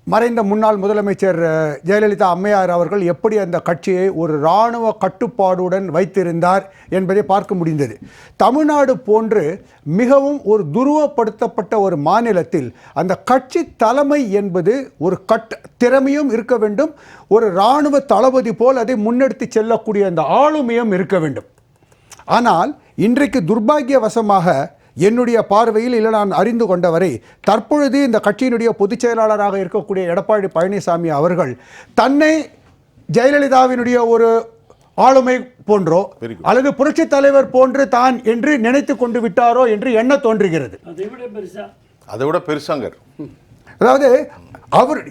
மறைந்த முன்னாள் முதலமைச்சர் ஜெயலலிதா அம்மையார் அவர்கள் எப்படி அந்த கட்சியை ஒரு இராணுவ கட்டுப்பாடுடன் வைத்திருந்தார் என்பதை பார்க்க முடிந்தது. தமிழ்நாடு போன்று மிகவும் ஒரு துருவப்படுத்தப்பட்ட ஒரு மாநிலத்தில் அந்த கட்சி தலைமை என்பது ஒரு திறமையும் இருக்க வேண்டும், ஒரு இராணுவ தளபதி போல் அதை முன்னெடுத்து செல்லக்கூடிய அந்த ஆளுமையும் இருக்க வேண்டும். ஆனால் இன்றைக்கு துர்பாகியவசமாக என்னுடைய பார்வையில் இல்லை நான் அறிந்து கொண்டவரை தற்பொழுது இந்த கட்சியினுடைய பொதுச் செயலாளராக இருக்கக்கூடிய எடப்பாடி பழனிசாமி அவர்கள் தன்னை ஜெயலலிதாவினுடைய ஒரு ஆளுமை போன்றோ அல்லது புரட்சித் தலைவர் போன்று தான் என்று நினைத்து கொண்டு விட்டாரோ என்று எண்ண தோன்றுகிறது. அதை விட பெருசாங்க. அதாவது அவர்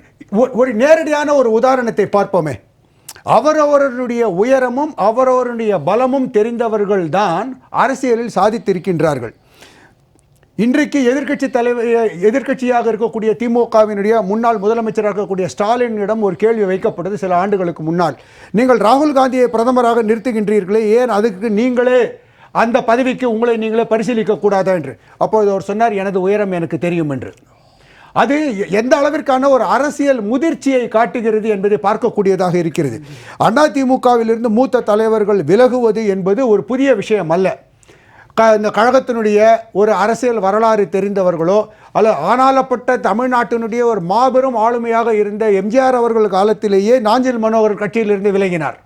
ஒரு நேரடியான ஒரு உதாரணத்தை பார்ப்போமே. அவரவருடைய உயரமும் அவரவருடைய பலமும் தெரிந்தவர்கள் தான் அரசியலில் சாதித்திருக்கின்றார்கள். இன்றைக்கு எதிர்க்கட்சியாக இருக்கக்கூடிய திமுகவினுடைய முன்னாள் முதலமைச்சராக இருக்கக்கூடிய ஸ்டாலினிடம் ஒரு கேள்வி வைக்கப்பட்டது சில ஆண்டுகளுக்கு முன்னால். நீங்கள் ராகுல் காந்தியை பிரதமராக நிறுத்துகின்றீர்களே, ஏன் அதுக்கு நீங்களே அந்த பதவிக்கு உங்களை நீங்களே பரிசீலிக்க கூடாதா என்று. அப்பொழுது அவர் சொன்னார், எனது உயரம் எனக்கு தெரியும் என்று. அது எந்த அளவிற்கான ஒரு அரசியல் முதிர்ச்சியை காட்டுகிறது என்பதை பார்க்கக்கூடியதாக இருக்கிறது. அதிமுகவிலிருந்து மூத்த தலைவர்கள் விலகுவது என்பது ஒரு புதிய விஷயம் அல்ல. இந்த கழகத்தினுடைய ஒரு அரசியல் வரலாறு தெரிந்தவர்களோ அல்லது ஆனாலப்பட்ட தமிழ்நாட்டினுடைய ஒரு மாபெரும் ஆளுமையாக இருந்த எம்ஜிஆர் அவர்கள் காலத்திலேயே நாஞ்சில் மனோகர் கட்சியிலிருந்து விலகினார்.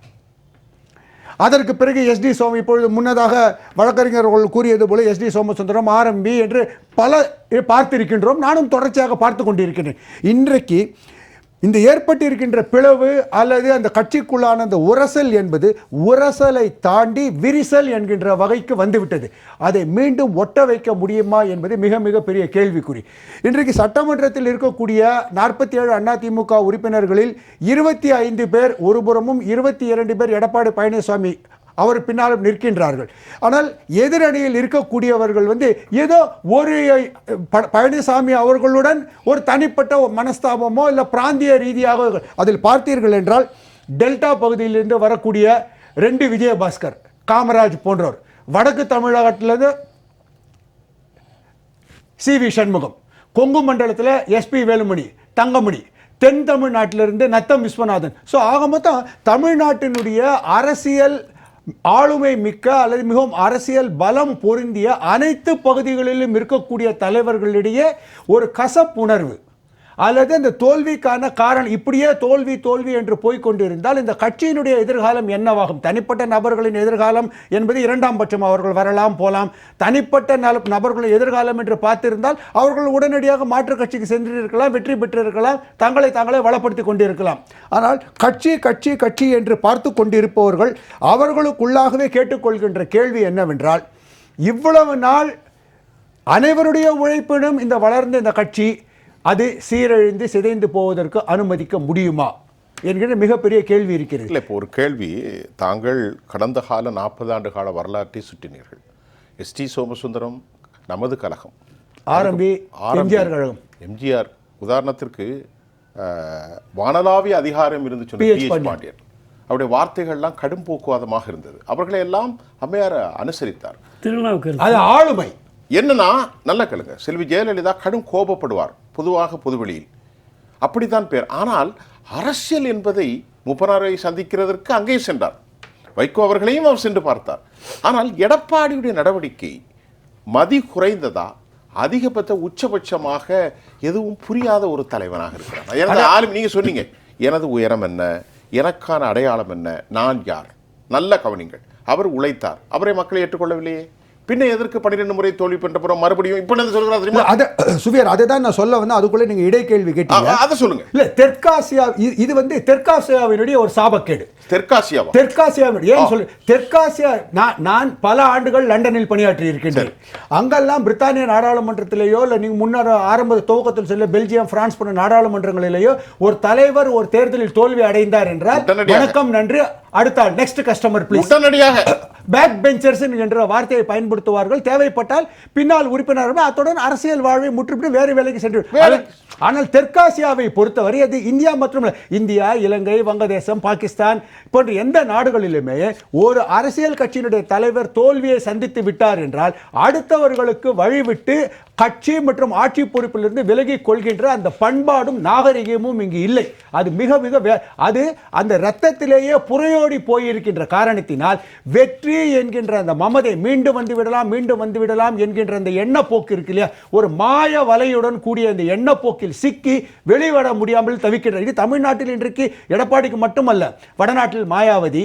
அதற்கு பிறகு எஸ்டி சோம இப்பொழுது முன்னதாக வழக்கறிஞர்கள் கூறியது போல எஸ்டி சோமசுந்தரம் ஆர்எம்பி என்று பல பார்த்திருக்கின்றோம். நானும் தொடர்ச்சியாக பார்த்து கொண்டிருக்கிறேன். இன்றைக்கு இந்த ஏற்பட்டிருக்கின்ற பிளவு அல்லது அந்த கட்சிக்குள்ளான அந்த உரசல் என்பது உரசலை தாண்டி விரிசல் என்கின்ற வகைக்கு வந்துவிட்டது. அதை மீண்டும் ஒட்ட வைக்க முடியுமா என்பது மிக மிக பெரிய கேள்விக்குறி. இன்றைக்கு சட்டமன்றத்தில் இருக்கக்கூடிய 47 அதிமுக உறுப்பினர்களில் 25 பேர் ஒருபுறமும் 22 பேர் எடப்பாடி பழனிசாமி அவர் பின்னாலும் நிற்கின்றார்கள். ஆனால் எதிரணியில் இருக்கக்கூடியவர்கள் ஏதோ ஒரு பழனிசாமி அவர்களுடன் ஒரு தனிப்பட்ட மனஸ்தாபமோ இல்லை பிராந்திய ரீதியாக அதில் பார்த்தீர்கள் என்றால் டெல்டா பகுதியிலிருந்து வரக்கூடிய 2 விஜயபாஸ்கர், காமராஜ் போன்றோர், வடக்கு தமிழகத்திலிருந்து CV சண்முகம், கொங்கு மண்டலத்தில் SP வேலுமணி, தங்கமணி, தென் தமிழ்நாட்டிலிருந்து நத்தம் விஸ்வநாதன். ஸோ ஆக மொத்தம் தமிழ்நாட்டினுடைய அரசியல் ஆளுமை மிக்க அல்லது மிகவும் அரசியல் பலம் பொருந்திய அனைத்து பகுதிகளிலும் இருக்கக்கூடிய தலைவர்களிடையே ஒரு கசப்புணர்வு அல்லது அந்த தோல்விக்கான காரணம் இப்படியே தோல்வி தோல்வி என்று போய்கொண்டிருந்தால் இந்த கட்சியினுடைய எதிர்காலம் என்னவாகும்? தனிப்பட்ட நபர்களின் எதிர்காலம் என்பது 2ஆம் பட்சம். அவர்கள் வரலாம் போலாம். தனிப்பட்ட நபர்களின் எதிர்காலம் என்று பார்த்திருந்தால் அவர்கள் உடனடியாக மாற்றுக் கட்சிக்கு சென்றிருக்கலாம், வெற்றி பெற்றிருக்கலாம், தங்களை தாங்களே வளப்படுத்தி கொண்டிருக்கலாம். ஆனால் கட்சி கட்சி கட்சி என்று பார்த்து கொண்டிருப்பவர்கள் அவர்களுக்குள்ளாகவே கேட்டுக்கொள்கின்ற கேள்வி என்னவென்றால், இவ்வளவு நாள் அனைவருடைய உழைப்பினும் இந்த வளர்ந்த இந்த கட்சி அது சீரழிந்து சிதைந்து போவதற்கு அனுமதிக்க முடியுமா என்கிற மிகப்பெரிய கேள்வி இருக்கிறது. இல்லை, இப்போ ஒரு கேள்வி, தாங்கள் கடந்த கால 40 ஆண்டு கால வரலாற்றை சுற்றினீர்கள். எஸ்டி சோமசுந்தரம் நமது கழகம், ஆரம்பி எம்ஜிஆர் கழகம், எம்ஜிஆர் உதாரணத்திற்கு வானளாவிய அதிகாரம் இருந்து சொன்ன PH பாண்டியன், அவருடைய வார்த்தைகள்லாம் கடும் போக்குவாதமாக இருந்தது. அவர்களை எல்லாம் அம்மையார் அனுசரித்தார். அது ஆளுமை. என்னன்னா, நல்ல கேளுங்க, செல்வி ஜெயலலிதா கடும் கோபப்படுவார் பொதுவாக பொதுவெளியில், அப்படித்தான் பேர். ஆனால் அரசியல் என்பதை முப்பனாரை சந்திக்கிறதற்கு அங்கே சென்றார். வைகோ அவர்களையும் அவர் சென்று பார்த்தார். ஆனால் எடப்பாடியுடைய நடவடிக்கை மதி குறைந்ததா, அதிகபட்ச உச்சபட்சமாக எதுவும் புரியாத ஒரு தலைவனாக இருக்கிறார். எனது ஆளும், நீங்க சொன்னீங்க எனது உயரம் என்ன, எனக்கான அடையாளம் என்ன, நான் யார், நல்ல கவனிங்கள். அவர் உழைத்தார், அவரை மக்கள் ஏற்றுக்கொள்ளவில்லையே. பின்ன எதற்கு 12 முறை தோல்வி பெற்ற பிறகு மறுபடியும் இப்ப என்ன சொல்கிறார் தெரியுமா? சுவியர், அதை தான் நான் சொல்ல வந்து அதுக்குள்ள நீங்க இடைக்கேள்வி கேட்டீங்க. அதை சொல்லுங்க. இல்ல, தெற்காசியா இது வந்து தெற்காசியாவினுடைய ஒரு சாபக்கேடு. தெற்காசியாவினுடைய ஏன் சொல்லு, தெற்காசியா நான் பல ஆண்டுகள் லண்டனில் பணியாற்றி இருக்கின்றேன். அங்கெல்லாம் பிரித்தானிய நாடாளுமன்றத்திலேயோ இல்ல நீங்க முன்னர் ஆரம்ப துவக்கத்தில் சொல்ல பெல்ஜியம், பிரான்ஸ் போன்ற நாடாளுமன்றங்களிலேயோ ஒரு தலைவர் ஒரு தேர்தலில் தோல்வி அடைந்தார் என்றால் வணக்கம் நன்றி அடுத்த நெக்ஸ்ட் கஸ்டமர் ப்ளீஸ், உடனடியாக பேக் பெஞ்சர்ஸ் என்ற வார்த்தையை பயன்படுத்துவார்கள். தேவைப்பட்டால் பின்னால் உறுப்பினர்கள் அத்துடன் அரசியல் வாழ்வை முற்றுப்பட்டு வேறு வேலைக்கு சென்று. ஆனால் தெற்காசியாவை பொறுத்தவரை அது இந்தியா மற்றும் இந்தியா, இலங்கை, வங்கதேசம், பாகிஸ்தான் போன்ற எந்த நாடுகளிலுமே ஒரு அரசியல் கட்சியினுடைய தலைவர் தோல்வியை சந்தித்து விட்டார் என்றால் அடுத்தவர்களுக்கு வழிவிட்டு கட்சி மற்றும் ஆட்சி பொறுப்பிலிருந்து விலகிக் கொள்கின்ற அந்த பண்பாடும் நாகரிகமும் இங்கு இல்லை. அது மிக மிக அது அந்த இரத்தத்திலேயே புறையோடி போயிருக்கின்ற காரணத்தினால் வெற்றி என்கின்ற அந்த மமதை மீண்டும் வந்துவிடலாம் என்கின்ற அந்த எண்ணப்போக்கு இருக்கு இல்லையா, ஒரு மாய வலையுடன் கூடிய அந்த எண்ணப்போக்கில் சிக்கி வெளிவர முடியாமல் தவிக்கின்ற. இது தமிழ்நாட்டில் இன்றைக்கு எடப்பாடிக்கு மட்டுமல்ல, வடநாட்டில் மாயாவதி,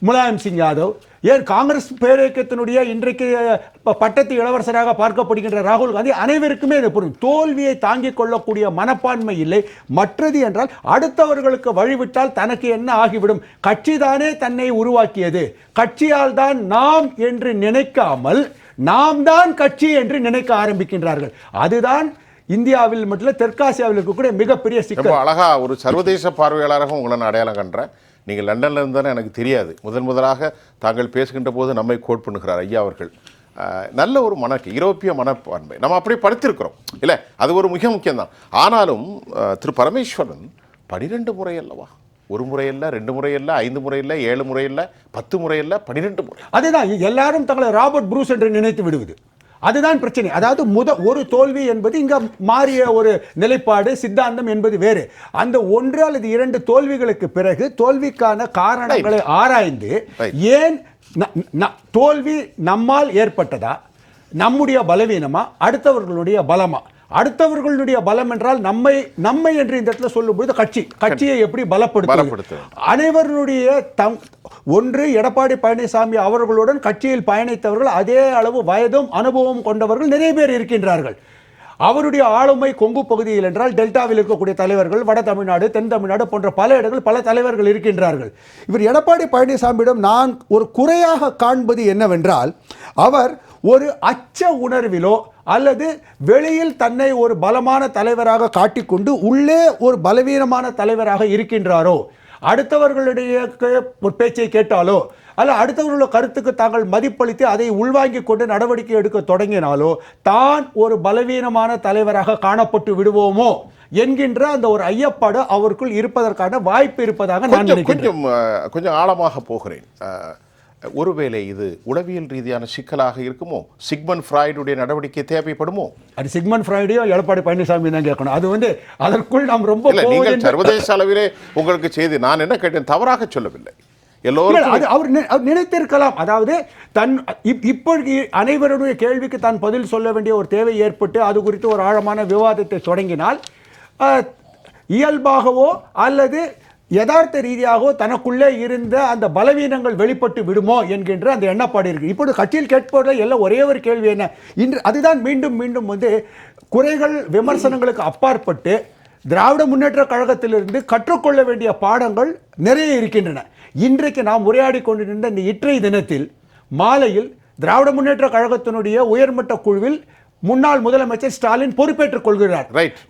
முலாயம் சிங் யாதவ், ஏன் காங்கிரஸ் பேரியக்கத்தினுடைய இன்றைக்கு பட்டத்து இளவரசராக பார்க்கப்படுகின்ற ராகுல் காந்தி, அனைவருக்குமே இது பொருள். தோல்வியை தாங்கிக் கொள்ளக்கூடிய மனப்பான்மை இல்லை. மற்றது என்றால் அடுத்தவர்களுக்கு வழிவிட்டால் தனக்கு என்ன ஆகிவிடும், கட்சி தானே தன்னை உருவாக்கியது, கட்சியால் தான் நாம் என்று நினைக்காமல் நாம் தான் கட்சி என்று நினைக்க ஆரம்பிக்கின்றார்கள். அதுதான் இந்தியாவில் மட்டும் தெற்காசியாவில் இருக்கக்கூடிய மிகப்பெரிய சிக்கல். அழகா ஒரு சர்வதேச பார்வையாளராக உங்களை நான் அடையாளம் கண்டேன். நீங்கள் லண்டன்ல இருந்தானே எனக்கு தெரியாது. முதலாக தாங்கள் பேசுகின்ற போது நம்மை கோட் பண்ணுகிறார் ஐயா அவர்கள். நல்ல ஒரு யூரோப்பிய மனப்பான்மை நம்ம அப்படியே படுத்திருக்கிறோம் இல்லை, அது ஒரு மிக முக்கியம்தான். ஆனாலும் திரு பரமேஸ்வரன் 12 முறை அல்லவா, ஒரு முறை இல்ல, 2 முறை இல்ல, 5 முறை இல்ல, 7 முறை இல்ல, 10 முறை இல்ல, 12 முறை. அதுதான் எல்லாரும் தங்களை ராபர்ட் ப்ரூஸ் என்று நினைத்து விடுவது. அதுதான் பிரச்சனை. அதாவது ஒரு தோல்வி என்பது இங்க மாறிய ஒரு நிலைப்பாடு, சித்தாந்தம் என்பது வேறு. அந்த 1 அல்லது 2 தோல்விகளுக்கு பிறகு தோல்விக்கான காரணங்களை ஆராய்ந்து ஏன் தோல்வி நம்மால் ஏற்பட்டதா, நம்முடைய பலவீனமா, அடுத்தவர்களுடைய பலமா? அடுத்தவர்களுடைய பலம் என்றால் நம்மை என்று இந்த இடத்துல சொல்லும்போது கட்சியை எப்படி பலப்படுத்த, அனைவருடைய ஒன்று எடப்பாடி பழனிசாமி அவர்களுடன் கட்சியில் பயணித்தவர்கள் அதே அளவு வயதும் அனுபவம் கொண்டவர்கள் நிறைய பேர் இருக்கின்றார்கள். அவருடைய ஆளுமை கொங்கு பகுதியில் என்றால் டெல்டாவில் இருக்கக்கூடிய தலைவர்கள், வட தமிழ்நாடு, தென் தமிழ்நாடு போன்ற பல இடங்கள் பல தலைவர்கள் இருக்கின்றார்கள். இவர் எடப்பாடி பழனிசாமியிடம் நான் ஒரு குறையாக காண்பது என்னவென்றால், அவர் ஒரு அச்ச உணர்விலோ அல்லது வெளியில் தன்னை ஒரு பலமான தலைவராக காட்டிக்கொண்டு உள்ளே ஒரு பலவீனமான தலைவராக இருக்கின்றாரோ, அடுத்தவர்களுடைய ஒரு பேச்சை கேட்டாலோ அல்ல அடுத்தவர்களுடைய கருத்துக்கு தாங்கள் மதிப்பளித்து அதை உள்வாங்கிக் கொண்டு நடவடிக்கை எடுக்க தொடங்கினாலோ தான் ஒரு பலவீனமான தலைவராக காணப்பட்டு விடுவோமோ என்கின்ற அந்த ஒரு ஐயப்பாடு அவருக்குள் இருப்பதற்கான வாய்ப்பு இருப்பதாக நான் நினைக்கிறேன். கொஞ்சம் ஆழமாக போகிறேன். ஒருவேளை இது உளவியல் ரீதியான சிக்கலாக இருக்குமோ? சிக்மண்ட் ஃப்ராய்டுடைய நடவடிக்கை தேவைப்படுமோ? அது சிக்மண்ட் ஃப்ராய்டையோ எடப்பாடி பழனிசாமி தான் கேட்கணும். அது வந்து அதற்குள் நாம் ரொம்ப நீங்கள் சர்வதேச அளவிலே உங்களுக்கு செய்து நான் என்ன கேட்டேன், தவறாக சொல்லவில்லை. எல்லோரும் அவர் நினைத்திருக்கலாம். அதாவது இப்பொழுது அனைவருடைய கேள்விக்கு தான் பதில் சொல்ல வேண்டிய ஒரு தேவை ஏற்பட்டு அது குறித்து ஒரு ஆழமான விவாதத்தை தொடங்கினால் இயல்பாகவோ அல்லது யதார்த்த ரீதியாகவோ தனக்குள்ளே இருந்த அந்த பலவீனங்கள் வெளிப்பட்டு விடுமோ என்கின்ற அந்த எண்ணப்பாடு இருக்கு. இப்பொழுது கட்சியில் கேட்பவர்கள் எல்லாம் ஒரே ஒரு கேள்வி என்ன, இன்று அதுதான் மீண்டும் மீண்டும் வந்து குறைகள் விமர்சனங்களுக்கு அப்பாற்பட்டு திராவிட முன்னேற்ற கழகத்திலிருந்து கற்றுக்கொள்ள வேண்டிய பாடங்கள் நிறைய இருக்கின்றன. இன்றைக்கு நாம் உரையாடி கொண்டிருந்த இந்த இற்றை தினத்தில் மாலையில் திராவிட முன்னேற்ற கழகத்தினுடைய உயர்மட்ட குழுவில் முன்னாள் முதலமைச்சர் ஸ்டாலின் பொறுப்பேற்றுக் கொள்கிறார்.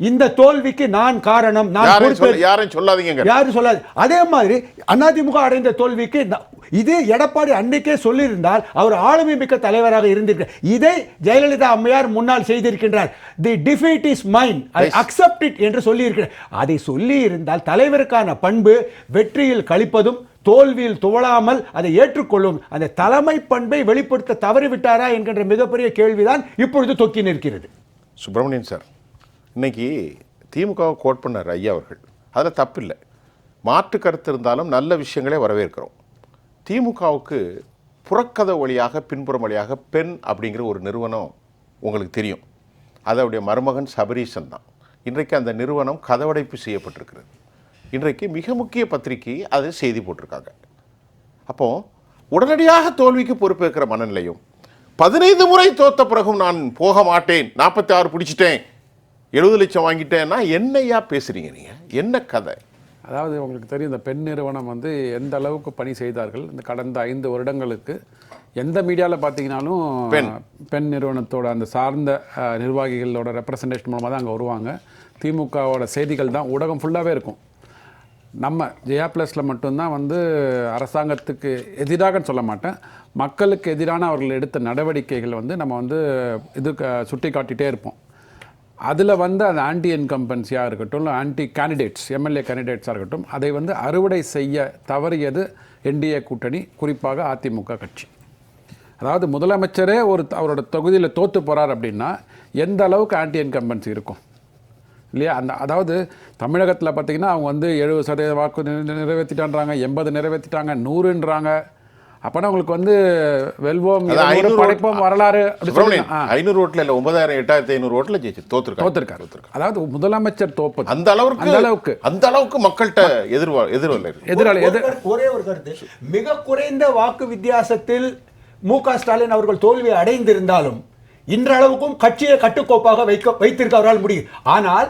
இந்த தோல்விக்கு நான் காரணம், யாரும் சொல்லாதீங்க, யாரும் சொல்லாது. அதே மாதிரி அதிமுக அடைந்த தோல்விக்கு இது எடப்பாடி அன்னைக்கே சொல்லியிருந்தால் அவர் ஆளுமை மிக்க தலைவராக இருந்திருக்கிறார். இதை ஜெயலலிதா அம்மையார் முன்னால் செய்திருக்கின்றார். The defeat is mine, I accept it என்று சொல்லியிருக்கிறார். அதை சொல்லி இருந்தால் தலைவருக்கான பண்பு வெற்றியில் கழிப்பதும் தோல்வியில் துவளாமல் அதை ஏற்றுக்கொள்ளும் அந்த தலைமை பண்பை வெளிப்படுத்த தவறிவிட்டாரா என்கின்ற மிகப்பெரிய கேள்விதான் இப்பொழுது தொக்கி நிற்கிறது. சுப்பிரமணியன் சார், இன்னைக்கு திமுகவை கோட் பண்ணார் ஐயா அவர்கள், அதில் தப்பில்லை. மாற்று கருத்து இருந்தாலும் நல்ல விஷயங்களே வரவேற்கிறோம். திமுகவுக்கு புறக்கதை வழியாக பின்புறம் வழியாக பெண் அப்படிங்கிற ஒரு நிறுவனம் உங்களுக்கு தெரியும். அதோடைய மருமகன் சபரீசன் தான். இன்றைக்கு அந்த நிறுவனம் கதவடைப்பு செய்யப்பட்டிருக்கிறது. இன்றைக்கு மிக முக்கிய பத்திரிகை அது செய்தி போட்டிருக்காங்க. அப்போது உடனடியாக தோல்விக்கு பொறுப்பேற்கிற மனநிலையும் 15 முறை தோத்த பிறகும் நான் போக மாட்டேன், 46 பிடிச்சிட்டேன், 70 லட்சம் வாங்கிட்டேன்னா என்னையா பேசுறீங்க நீங்க? என்ன கதை? அதாவது உங்களுக்கு தெரியும், இந்த பெண் நிறுவனம் வந்து எந்த அளவுக்கு பணி செய்தார்கள் இந்த கடந்த 5 வருடங்களுக்கு. எந்த மீடியாவில் பார்த்தீங்கன்னாலும் பெண் நிறுவனத்தோட அந்த சார்ந்த நிர்வாகிகளோட ரெப்ரசன்டேஷன் மூலமாக தான் அங்கே வருவாங்க. திமுகவோட செய்திகள் தான் ஊடகம் ஃபுல்லாகவே இருக்கும். நம்ம ஜெயா ப்ளஸில் மட்டும்தான் வந்து அரசாங்கத்துக்கு எதிராக சொல்ல மாட்டேன், மக்களுக்கு எதிரான அவர்கள் எடுத்த நடவடிக்கைகள் வந்து நம்ம வந்து சுட்டி காட்டிகிட்டே இருப்போம். அதில் வந்து அந்த ஆன்டி இன்கம்பன்சியாக இருக்கட்டும், இல்லை ஆன்டி கேண்டிடேட்ஸ், எம்எல்ஏ கேண்டிடேட்ஸாக இருக்கட்டும், அதை வந்து அறுவடை செய்ய தவறியது என்டிஏ கூட்டணி, குறிப்பாக அதிமுக கட்சி. அதாவது முதலமைச்சரே அவரோட தொகுதியில் தோற்று போகிறார் அப்படின்னா எந்த அளவுக்கு ஆன்டி இன்கம்பன்சி இருக்கும் இல்லையா? அதாவது தமிழகத்தில் பார்த்திங்கன்னா அவங்க வந்து 70% வாக்கு நிறைவேற்றிட்டான்றாங்க, 80 நிறைவேற்றிட்டாங்க, 100ன்றாங்க. அப்போனா உங்களுக்கு வந்து வெல்வோம் படைப்போம் வரலாறு 500 ஓட்டில் இல்லை, 9,000 8,500 ஓட்டில் ஜெயிச்சு தோத்துருக்காரு. அதாவது முதலமைச்சர் தோப்பது அந்த அளவுக்கு மக்கள்கிட்ட எதிராளி. ஒரே ஒரு கருத்து, மிக குறைந்த வாக்கு வித்தியாசத்தில் மு.க. ஸ்டாலின் அவர்கள் தோல்வி அடைந்திருந்தாலும் இன்றளவுக்கும் கட்சியை கட்டுக்கோப்பாக வைத்திருக்க அவரால் முடியும். ஆனால்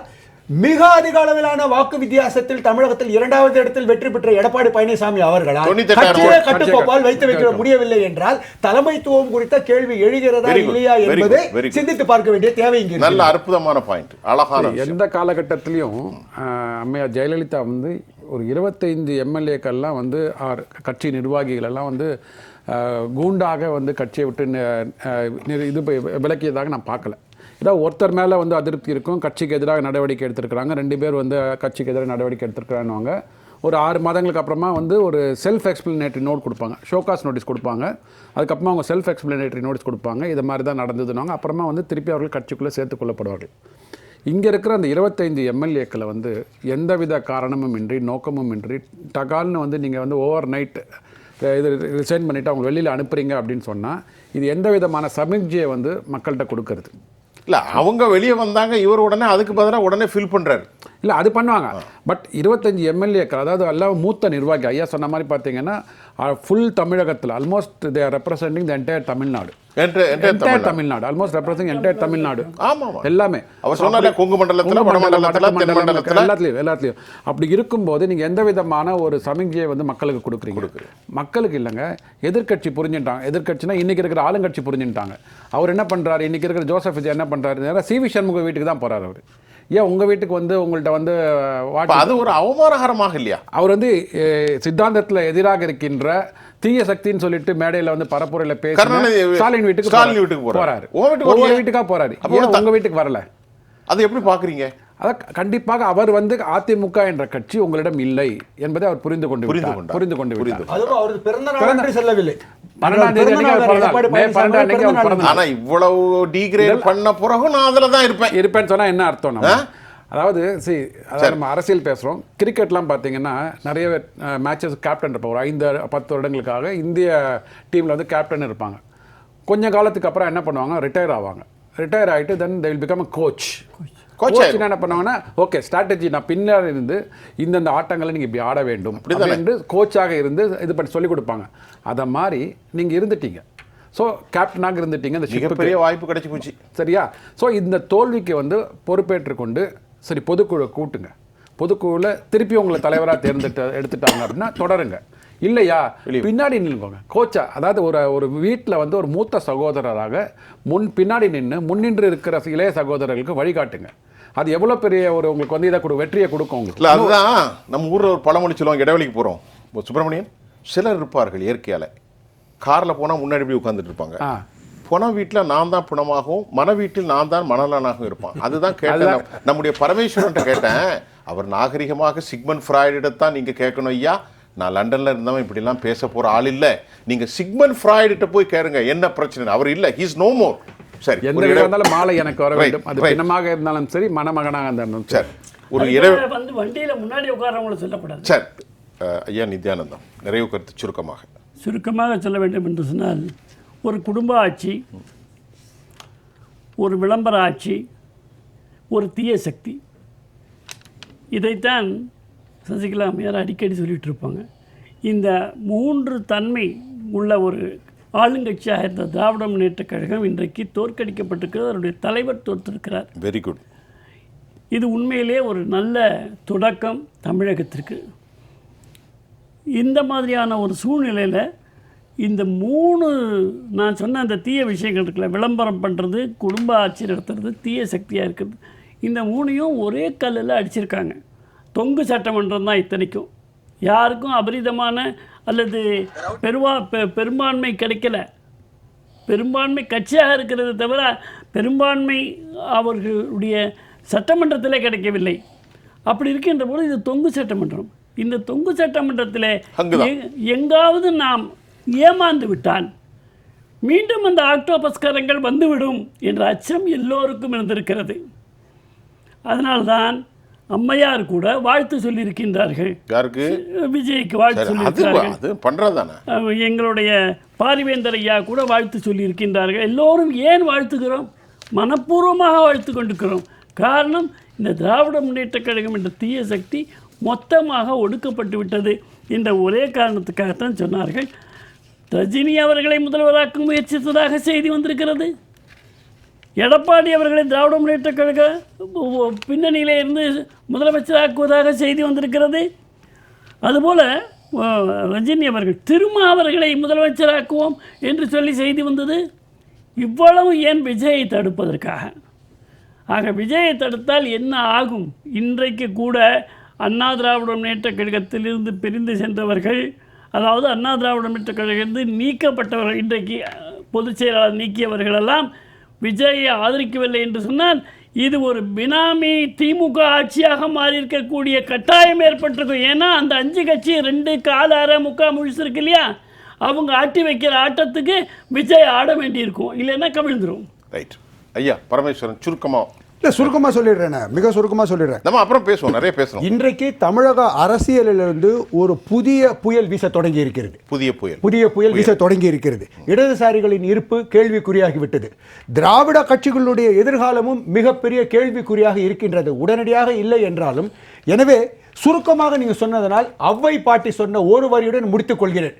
மிக அதிக அளவிலான வாக்கு வித்தியாசத்தில் தமிழகத்தில் 2வது இடத்தில் வெற்றி பெற்ற எடப்பாடி பழனிசாமி அவர்களால் கட்சியை கட்டுக்கோப்பால் வைத்து வைக்க முடியவில்லை என்றால் தலைமைத்துவம் குறித்த கேள்வி எழுகிறதா இல்லையா என்பதை சிந்தித்து பார்க்க வேண்டிய தேவை இங்கே. நல்ல அற்புதமான பாயிண்ட், அழகான. எந்த காலகட்டத்திலையும் அம்மையார் ஜெயலலிதா வந்து ஒரு 25 எம்எல்ஏக்கள்லாம் வந்து கட்சி நிர்வாகிகள் எல்லாம் வந்து கூண்டாக வந்து கட்சியை விட்டு இது விலக்கியதாக நான் பார்க்கல. ஏதாவது ஒருத்தர் மேலே வந்து அதிருப்தி இருக்கும், கட்சிக்கு எதிராக நடவடிக்கை எடுத்திருக்கிறாங்க, 2 பேர் வந்து கட்சிக்கு எதிராக நடவடிக்கை எடுத்திருக்கிறான்னுவாங்க. ஒரு 6 மாதங்களுக்கு அப்புறமா வந்து ஒரு செல்ஃப் எக்ஸ்பிளனேட்டரி நோட் கொடுப்பாங்க, ஷோகாஸ் நோட்டீஸ் கொடுப்பாங்க. அதுக்கப்புறமா அவங்க செல்ஃப் எக்ஸ்பிளனேட்டரி நோட்டீஸ் கொடுப்பாங்க, இது மாதிரி தான் நடந்ததுனாங்க. அப்புறமா வந்து திருப்பி அவர்கள் கட்சிக்குள்ளே சேர்த்துக்கொள்ளப்படுவார்கள். இங்கே இருக்கிற அந்த 25 எம்எல்ஏக்களை வந்து எந்தவித காரணமும் இன்றி, நோக்கமும் இன்றி, டகால்னு வந்து நீங்கள் வந்து ஓவர் நைட் இது ரிசைன் பண்ணிவிட்டு அவங்க வெளியில் அனுப்புகிறீங்க அப்படின்னு சொன்னால் இது எந்த விதமான சமிக்ஜையை வந்து மக்கள்கிட்ட கொடுக்கறது இல்லை. அவங்க வெளியே வந்தாங்க, இவர் உடனே அதுக்கு பதிலாக உடனே ஃபில் பண்ணுறாரு. இல்லை, அது பண்ணுவாங்க. பட் 25 எம்எல்ஏக்கள், அதாவது எல்லாம் மூத்த நிர்வாகி, ஐயா சொன்ன மாதிரி பார்த்தீங்கன்னா ஃபுல் தமிழகத்தில் almost they are representing the entire Tamil Nadu. Entire Tamil Nadu, almost representing entire Tamil Nadu. ஆமாம், எல்லாமே அவர் சொன்னாலே கொங்கு மண்டலத்தில், எல்லாத்துலையும். அப்படி இருக்கும்போது நீங்கள் எந்த விதமான ஒரு சமிக்ஜையை வந்து மக்களுக்கு கொடுக்குறீங்க? மக்களுக்கு இல்லைங்க, எதிர்கட்சி புரிஞ்சுட்டாங்க. எதிர்கட்சினா இன்றைக்கி இருக்கிற ஆளுங்கட்சி புரிஞ்சுட்டாங்க. அவர் என்ன பண்ணுறாரு, இன்றைக்கி இருக்கிற ஜோசப் விஜய் என்ன பண்ணுறாரு, நேராக சி.வி. சண்முக வீட்டுக்கு தான் போகிறார். அவர் ஏன் உங்கள் வீட்டுக்கு வந்து உங்கள்கிட்ட வந்து அது ஒரு அவமானகரமாக இல்லையா? அவர் வந்து சித்தாந்தத்தில் எதிராக இருக்கின்ற தீய சக்தின்னு சொல்லிட்டு மேடையில் வந்து பரப்புரையில் பேசி ஸ்டாலின் வீட்டுக்கு போறாரு. ஒவ்வொரு வீட்டுக்காக போறாரு. உங்க வீட்டுக்கு வரல. அதை எப்படி பார்க்குறீங்க? அதான் கண்டிப்பாக அவர் வந்து அதிமுக என்ற கட்சி உங்களிடம் இல்லை என்பதை அவர் புரிந்து கொண்டு விட்டார். செல்லவில்லை. 12ஆம் தேதி ஆனா இவ்வளவு டீக்ரேட் பண்ண பிறகு நான் அதில் தான் இருப்பேன்னு சொன்னா என்ன அர்த்தம்? அதாவது நம்ம அரசியல் பேசுகிறோம். கிரிக்கெட்லாம் பார்த்தீங்கன்னா நிறைய மேட்சஸ் கேப்டன் இருப்பாங்க. ஒரு 5-10 வருடங்களுக்காக இந்திய டீமில் வந்து கேப்டன் இருப்பாங்க. கொஞ்சம் காலத்துக்கு அப்புறம் என்ன பண்ணுவாங்க, ரிட்டையர் ஆவாங்க. ரிட்டையர் ஆகிட்டு then they will become a coach. என்ன பண்ணுவாங்கன்னா, ஓகே ஸ்ட்ராட்டஜி நான் பின்னாடி இருந்து இந்தந்த ஆட்டங்களை நீங்கள் இப்படி ஆட வேண்டும் அப்படின்னு கோச்சாக இருந்து இது பண்ணி சொல்லிக் கொடுப்பாங்க. அதை மாதிரி நீங்கள் இருந்துட்டீங்க. ஸோ கேப்டனாக இருந்துட்டீங்க, இந்த மிகப்பெரிய வாய்ப்பு கிடைச்சி போச்சு. சரியா? ஸோ இந்த தோல்விக்கு வந்து பொறுப்பேற்றுக்கொண்டு சரி பொதுக்குழு கூட்டுங்க, பொதுக்குழுவில் திருப்பி உங்களை தலைவராக எடுத்துட்டாங்க அப்படின்னா தொடருங்க. இல்லையா பின்னாடி நின்றுக்கோங்க கோச்சா. அதாவது ஒரு வீட்டில் வந்து ஒரு மூத்த சகோதரராக பின்னாடி முன்னின்று இருக்கிற இளைய சகோதரர்களுக்கு வழிகாட்டுங்க. அது எவ்வளோ பெரிய உங்களுக்கு வந்து இதை வெற்றியை கொடுக்கும் உங்களுக்கு. இல்லை, அதுதான் நம்ம ஊரில் ஒரு பழமொழி சொல்லுவாங்க, இடைவெளிக்கு போகிறோம் சுப்பிரமணியன். சிலர் இருப்பார்கள் இயற்கையால் காரில் போனால் முன்னாடி போய் உட்காந்துட்டு இருப்பாங்க. புன வீட்டில் நான் தான் புனமாகவும், மன வீட்டில் நான் தான் மணலனாகவும் இருப்பான். அதுதான் கேட்டேன், நம்முடைய பரமேஸ்வரன்ட்ட கேட்டேன். அவர் நாகரிகமாக சிக்மண்ட் ஃப்ராய்டிடத்தான் நீங்கள் கேட்கணும் ஐயா, நான் லண்டனில் இருந்தவன் இப்படிலாம் பேச போகிற ஆள் இல்லை, நீங்கள் சிக்மண்ட் ஃப்ராய்டிட்ட போய் கேளுங்க என்ன பிரச்சனை. அவர் இல்லை, ஹீஸ் நோ மோர். சரி, எந்த இருந்தாலும் மாலை எனக்கு வர வேண்டும். அது பிணமாக இருந்தாலும் சரி, மணமகனாக இருந்தாலும் சரி. ஒரு வந்து வண்டியில் முன்னாடி உட்காரவங்கள சொல்லக்கூடாது. சரி ஐயா, நித்யானந்தம் நிறைவு கருத்து சுருக்கமாக சொல்ல வேண்டும் என்று சொன்னால், ஒரு குடும்ப ஆட்சி, ஒரு விளம்பர ஆட்சி, ஒரு தீய சக்தி, இதைத்தான் சசிகலா அம்மையார் அடிக்கடி சொல்லிகிட்டு இருப்பாங்க. இந்த 3 தன்மை உள்ள ஒரு ஆளுங்கட்சியாக இருந்த திராவிட முன்னேற்றக் கழகம் இன்றைக்கு தோற்கடிக்கப்பட்டிருக்கிறது. அதனுடைய தலைவர் தோற்றிருக்கிறார். Very good. இது உண்மையிலே ஒரு நல்ல தொடக்கம் தமிழகத்திற்கு. இந்த மாதிரியான ஒரு சூழ்நிலையில் இந்த 3 நான் சொன்ன அந்த தீய விஷயங்கள் இருக்குல்ல, விளம்பரம் பண்ணுறது, குடும்ப ஆட்சி நடத்துறது, தீய சக்தியாக இருக்கிறது, இந்த 3ஐயும் ஒரே கல்லில் அடிச்சிருக்காங்க. தொங்கு சட்டமன்றம் தான் இத்தனைக்கும். யாருக்கும் அபரிதமான அல்லது பெரும்பான்மை கிடைக்கல. பெரும்பான்மை கட்சியாக இருக்கிறது தவிர பெரும்பான்மை அவர்களுடைய சட்டமன்றத்திலே கிடைக்கவில்லை. அப்படி இருக்கின்ற போது இது தொங்கு சட்டமன்றம். இந்த தொங்கு சட்டமன்றத்தில் எங்காவது நாம் ஏமாந்து விட்டால் மீண்டும் அந்த ஆக்டோபஸ்காரங்கள் வந்துவிடும் என்ற அச்சம் எல்லோருக்கும் இருந்திருக்கிறது. அதனால்தான் அம்மையார் கூட வாழ்த்து சொல்லியிருக்கின்றார்கள். யாருக்கு? விஜய்க்கு வாழ்த்து சொல்லியிருக்கிறார்கள். எங்களுடைய பாரிவேந்தர் ஐயா கூட வாழ்த்து சொல்லியிருக்கின்றார்கள். எல்லோரும் ஏன் வாழ்த்துகிறோம்? மனப்பூர்வமாக வாழ்த்து கொண்டிருக்கிறோம். காரணம், இந்த திராவிட முன்னேற்றக் கழகம் என்ற தீய சக்தி மொத்தமாக ஒடுக்கப்பட்டு விட்டது என்ற ஒரே காரணத்துக்காகத்தான் சொன்னார்கள். ரஜினி அவர்களை முதல்வராக்க முயற்சித்ததாக செய்தி வந்திருக்கிறது. எடப்பாடி அவர்களை திராவிட முன்னேற்றக் கழக பின்னணியிலே இருந்து முதலமைச்சராக்குவதாக செய்தி வந்திருக்கிறது. அதுபோல் ரஜினி அவர்கள் திரும்ப அவர்களை முதலமைச்சராக்குவோம் என்று சொல்லி செய்தி வந்தது. இவ்வளவு ஏன் விஜயை தடுப்பதற்காக. ஆக விஜயை தடுத்தால் என்ன ஆகும்? இன்றைக்கு கூட அண்ணா திராவிட முன்னேற்றக் கழகத்திலிருந்து பிரிந்து சென்றவர்கள், அதாவது அண்ணா திராவிட முன்னேற்றக் கழகத்திலிருந்து நீக்கப்பட்டவர்கள், இன்றைக்கு பொதுச் செயலாளர் நீக்கியவர்களெல்லாம் விஜயை ஆதரிக்கவில்லை என்று சொன்னால் இது ஒரு பினாமி திமுக ஆட்சியாக மாறி இருக்கக்கூடிய கட்டாயம் ஏற்பட்டிருக்கும். ஏன்னா அந்த 5 கட்சி 2 கால் அரை முக்கால் முழுசு இருக்கு இல்லையா, அவங்க ஆட்டி வைக்கிற ஆட்டத்துக்கு விஜய் ஆட வேண்டியிருக்கும், இல்லைன்னா கவிழ்ந்துடும். ரைட். ஐயா பரமேஸ்வரன் சுருக்கமாக. இல்லை, சுருக்கமாக சொல்லிடுறேன், மிக சுருக்கமாக சொல்லிடுறேன். நம்ம அப்புறம் பேசுவோம், நிறைய பேசுவோம். இன்றைக்கு தமிழக அரசியலிலிருந்து ஒரு புதிய புயல் வீச தொடங்கி இருக்கிறது. புதிய புயல் வீச தொடங்கி இருக்கிறது. இடதுசாரிகளின் இருப்பு கேள்விக்குறியாகிவிட்டது. திராவிட கட்சிகளுடைய எதிர்காலமும் மிகப்பெரிய கேள்விக்குறியாக இருக்கின்றது, உடனடியாக இல்லை என்றாலும். எனவே சுருக்கமாக நீங்கள் சொன்னதனால் அவ்வை பாட்டி சொன்ன ஒரு வரியுடன் முடித்துக் கொள்கிறேன்.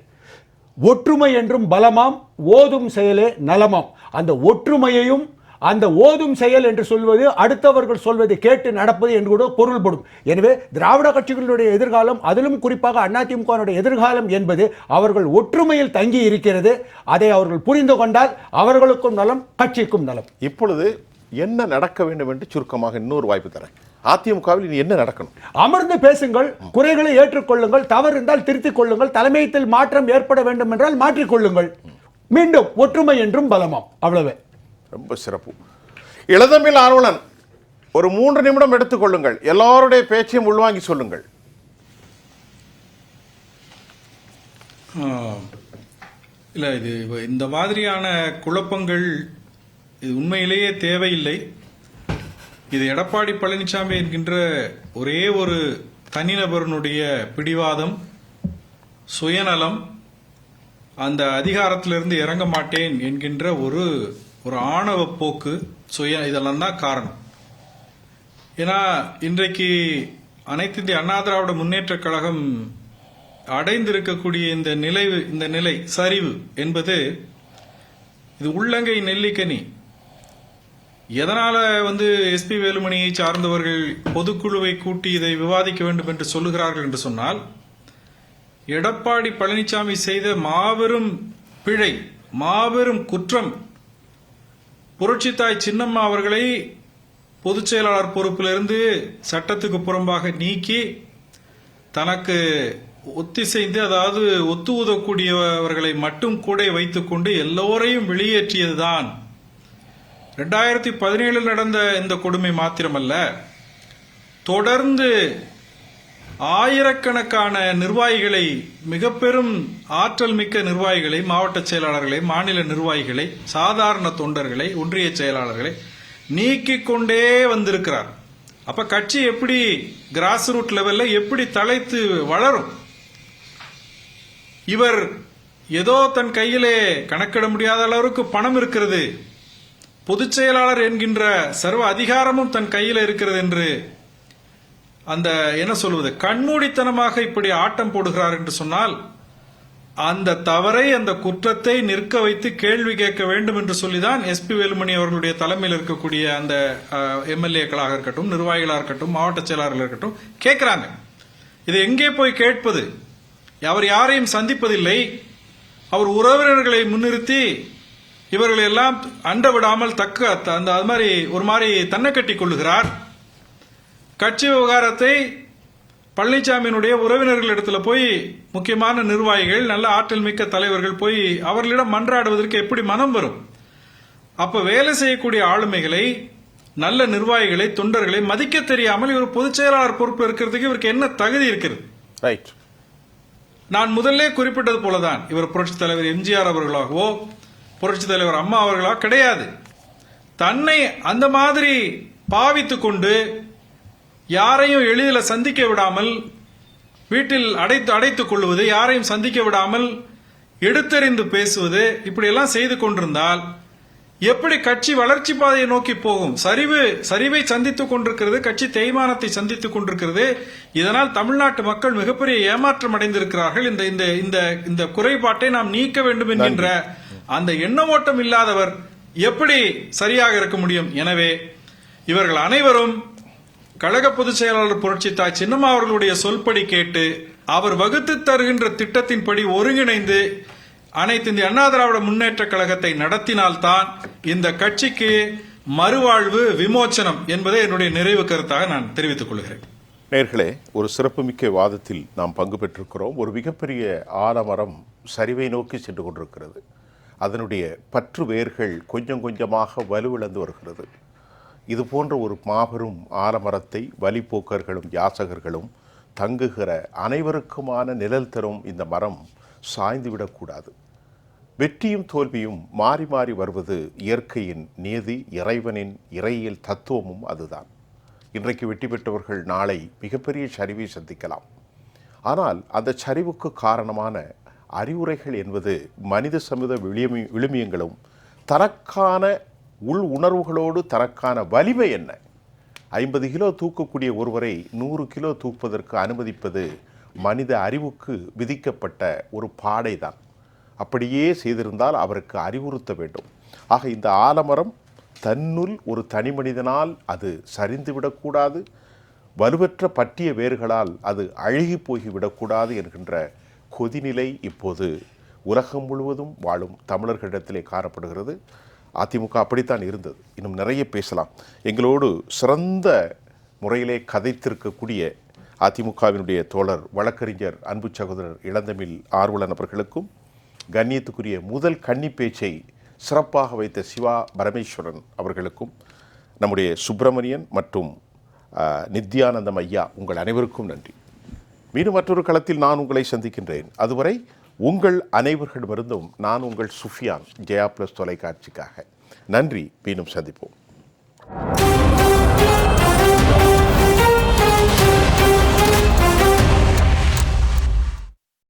ஒற்றுமை என்றும் பலமாம், ஓதும் செயலே நலமாம். அந்த ஒற்றுமையையும் அந்த ஓதும் செயல் என்று சொல்வது அடுத்தவர்கள் சொல்வதை கேட்டு நடப்பது என்று கூட பொருள்படும். எனவே திராவிட கட்சிகளுடைய எதிர்காலம், அதிலும் குறிப்பாக அதிமுகவுடைய எதிர்காலம் என்பது அவர்கள் ஒற்றுமையில் தங்கி இருக்கிறது. அதை அவர்கள் புரிந்து கொண்டால் அவர்களுக்கும் நலம், கட்சிக்கும் நலம். இப்பொழுது என்ன நடக்க வேண்டும் என்று சுருக்கமாக இன்னொரு வாய்ப்பு தரேன். அதிமுகவில் இனி என்ன நடக்கணும்? அமர்ந்து பேசுங்கள், குறைகளை ஏற்றுக்கொள்ளுங்கள், தவறு இருந்தால் திருத்திக் கொள்ளுங்கள், தலைமையத்தில் மாற்றம் ஏற்பட வேண்டும் என்றால் மாற்றிக்கொள்ளுங்கள். மீண்டும் ஒற்றுமை என்றும் பலமாம். அவ்வளவே. ரொம்ப சிறப்பு. இளதமிழ் ஆர்வலன் ஒரு 3 நிமிடம் எடுத்துக்கொள்ளுங்கள், எல்லாருடைய பேச்சையும் உள்வாங்கி சொல்லுங்கள். இல்லை, இது இந்த மாதிரியான குழப்பங்கள் இது உண்மையிலேயே தேவையில்லை. இது எடப்பாடி பழனிசாமி என்கின்ற ஒரே ஒரு தனிநபருடைய பிடிவாதம், சுயநலம், அந்த அதிகாரத்திலிருந்து இறங்க மாட்டேன் என்கின்ற ஒரு ஆணவ போக்கு, இதெல்லாம் தான் காரணம். ஏன்னா இன்றைக்கு அனைத்து இந்திய அண்ணா திராவிட முன்னேற்றக் கழகம் அடைந்திருக்கக்கூடிய இந்த நிலை சரிவு என்பது இது உள்ளங்கை நெல்லிக்கனி. எதனால எஸ்பி வேலுமணியை சார்ந்தவர்கள் பொதுக்குழுவை கூட்டி இதை விவாதிக்க வேண்டும் என்று சொல்லுகிறார்கள் என்று சொன்னால், எடப்பாடி பழனிசாமி செய்த மாபெரும் பிழை, மாபெரும் குற்றம், புரட்சித்தாய் சின்னம்மா அவர்களை பொதுச் செயலாளர் பொறுப்பிலிருந்து சட்டத்துக்கு புறம்பாக நீக்கி தனக்கு ஒத்திசைந்து, அதாவது ஒத்து உதவக்கூடியவர்களை மட்டும் கூட வைத்துக்கொண்டு எல்லோரையும் வெளியேற்றியதுதான் 2017 நடந்த இந்த கொடுமை மாத்திரமல்ல. தொடர்ந்து ஆயிரக்கணக்கான நிர்வாகிகளை, மிக பெரும் ஆற்றல் மிக்க நிர்வாகிகளை, மாவட்ட செயலாளர்களை, மாநில நிர்வாகிகளை, சாதாரண தொண்டர்களை, ஒன்றிய செயலாளர்களை நீக்கிக் கொண்டே வந்திருக்கிறார். அப்ப கட்சி எப்படி கிராஸ் ரூட் லெவல்ல எப்படி தலைத்து வளரும்? இவர் ஏதோ தன் கையிலே கணக்கிட முடியாத அளவுக்கு பணம் இருக்கிறது, பொதுச் செயலாளர் என்கின்ற சர்வ அதிகாரமும் தன் கையில் இருக்கிறது என்று அந்த என்ன சொல்வது கண்மூடித்தனமாக இப்படி ஆட்டம் போடுகிறார் என்று சொன்னால், அந்த தவறை, அந்த குற்றத்தை நிற்க வைத்து கேள்வி கேட்க வேண்டும் என்று சொல்லிதான் எஸ்பி வேலுமணி அவர்களுடைய தலைமையில் இருக்கக்கூடிய அந்த எம்எல்ஏக்களாக இருக்கட்டும், நிர்வாகிகளாக இருக்கட்டும், மாவட்ட செயலாளர்கள் இருக்கட்டும் கேட்கிறாங்க. இது எங்கே போய் கேட்பது? அவர் யாரையும் சந்திப்பதில்லை. அவர் உறவினர்களை முன்னிறுத்தி இவர்களை எல்லாம் அண்ட விடாமல் அது மாதிரி ஒரு மாதிரி தன்னை கட்டி கொள்ளுகிறார். கட்சி விவகாரத்தை பழனிசாமியினுடைய உறவினர்களிடத்துல போய் முக்கியமான நிர்வாகிகள், நல்ல ஆற்றல் மிக்க தலைவர்கள் போய் அவர்களிடம் மன்றாடுவதற்கு எப்படி மனம் வரும்? அப்ப வேலை செய்யக்கூடிய ஆளுமைகளை, நல்ல நிர்வாகிகளை, தொண்டர்களை மதிக்க தெரியாமல் இவர் பொதுச் செயலாளர் பொறுப்பு இருக்கிறதுக்கு இவருக்கு என்ன தகுதி இருக்கிறது? ரைட். நான் முதல்ல குறிப்பிட்டது போலதான் இவர் புரட்சித் தலைவர் எம்ஜிஆர் அவர்களாகவோ புரட்சித் தலைவர் அம்மா அவர்களாக கிடையாது. தன்னை அந்த மாதிரி பாவித்துக் கொண்டு யாரையும் எளிதில் சந்திக்க விடாமல், வீட்டில் அடைத்துக் கொள்வது, யாரையும் சந்திக்க விடாமல் எடுத்தறிந்து பேசுவது, இப்படியெல்லாம் செய்து கொண்டிருந்தால் எப்படி கட்சி வளர்ச்சி பாதையை நோக்கி போகும்? சரிவை சந்தித்துக் கொண்டிருக்கிறது, கட்சி தேய்மானத்தை சந்தித்துக் கொண்டிருக்கிறது. இதனால் தமிழ்நாட்டு மக்கள் மிகப்பெரிய ஏமாற்றம் அடைந்திருக்கிறார்கள். இந்த குறைபாட்டை நாம் நீக்க வேண்டும் என்கின்ற அந்த எண்ண ஓட்டம் இல்லாதவர் எப்படி சரியாக இருக்க முடியும்? எனவே இவர்கள் அனைவரும் கழக பொதுச் செயலாளர் புரட்சி தாய் சின்னம்மா அவர்களுடைய சொல்படி கேட்டு அவர் வகுத்து தருகின்ற திட்டத்தின்படி ஒருங்கிணைந்து அனைத்து இந்திய அண்ணா திராவிட முன்னேற்ற கழகத்தை நடத்தினால்தான் இந்த கட்சிக்கு மறுவாழ்வு, விமோச்சனம் என்பதை என்னுடைய நிறைவு கருத்தாக நான் தெரிவித்துக் கொள்கிறேன். நேயர்களே, ஒரு சிறப்புமிக்க வாதத்தில் நாம் பங்கு பெற்றிருக்கிறோம். ஒரு மிகப்பெரிய ஆலமரம் சரிவை நோக்கி சென்று கொண்டிருக்கிறது. அதனுடைய பற்று வேர்கள் கொஞ்சம் கொஞ்சமாக வலுவிழந்து வருகிறது. இது போன்ற ஒரு மாபெரும் ஆலமரத்தை வழிப்போக்கர்களும் யாசகர்களும் தங்குகிற அனைவருக்குமான நிழல் தரும் இந்த மரம் சாய்ந்துவிடக்கூடாது. வெற்றியும் தோல்வியும் மாறி மாறி வருவது இயற்கையின் நியதி, இறைவனின் இறையியல் தத்துவமும் அதுதான். இன்றைக்கு வெற்றி பெற்றவர்கள் நாளை மிகப்பெரிய சரிவை சந்திக்கலாம். ஆனால் அந்த சரிவுக்கு காரணமான அறிவுரைகள் என்பது மனித சமூக விழுமியங்களும் தனக்கான உள் உணர்வுகளோடு தனக்கான வலிமை என்ன? 50 கிலோ தூக்கக்கூடிய ஒருவரை 100 கிலோ தூக்குவதற்கு அனுமதிப்பது மனித அறிவுக்கு விதிக்கப்பட்ட ஒரு பாடை தான். அப்படியே செய்திருந்தால் அவருக்கு அறிவுறுத்த வேண்டும். ஆக இந்த ஆலமரம் தன்னுள் ஒரு தனி மனிதனால் அது சரிந்துவிடக்கூடாது, வலுவற்ற பற்றிய வேர்களால் அது அழுகி போய்விடக்கூடாது என்கின்ற கொதிநிலை இப்போது உலகம் முழுவதும் வாழும் தமிழர்களிடத்திலே காணப்படுகிறது. அதிமுக அப்படித்தான் இருந்தது. இன்னும் நிறைய பேசலாம். எங்களோடு சிறந்த முறையிலே கதைத்திருக்கக்கூடிய அதிமுகவினுடைய தோழர் வழக்கறிஞர் அன்பு சகோதரர் இளந்தமிழ் ஆர்வலன் அவர்களுக்கும், கண்ணியத்துக்குரிய முதல் கன்னி பேச்சை சிறப்பாக வைத்த சிவா பரமேஸ்வரன் அவர்களுக்கும், நம்முடைய சுப்பிரமணியன் மற்றும் நித்யானந்தம் ஐயா, உங்கள் அனைவருக்கும் நன்றி. மீண்டும் மற்றொரு களத்தில் நான் உங்களை சந்திக்கின்றேன். அதுவரை உங்கள் அனைவர்களிடமிருந்தும் நான் உங்கள் சுஃபியான், ஜெயா பிளஸ் தொலைக்காட்சிக்காக நன்றி. மீண்டும் சந்திப்போம்.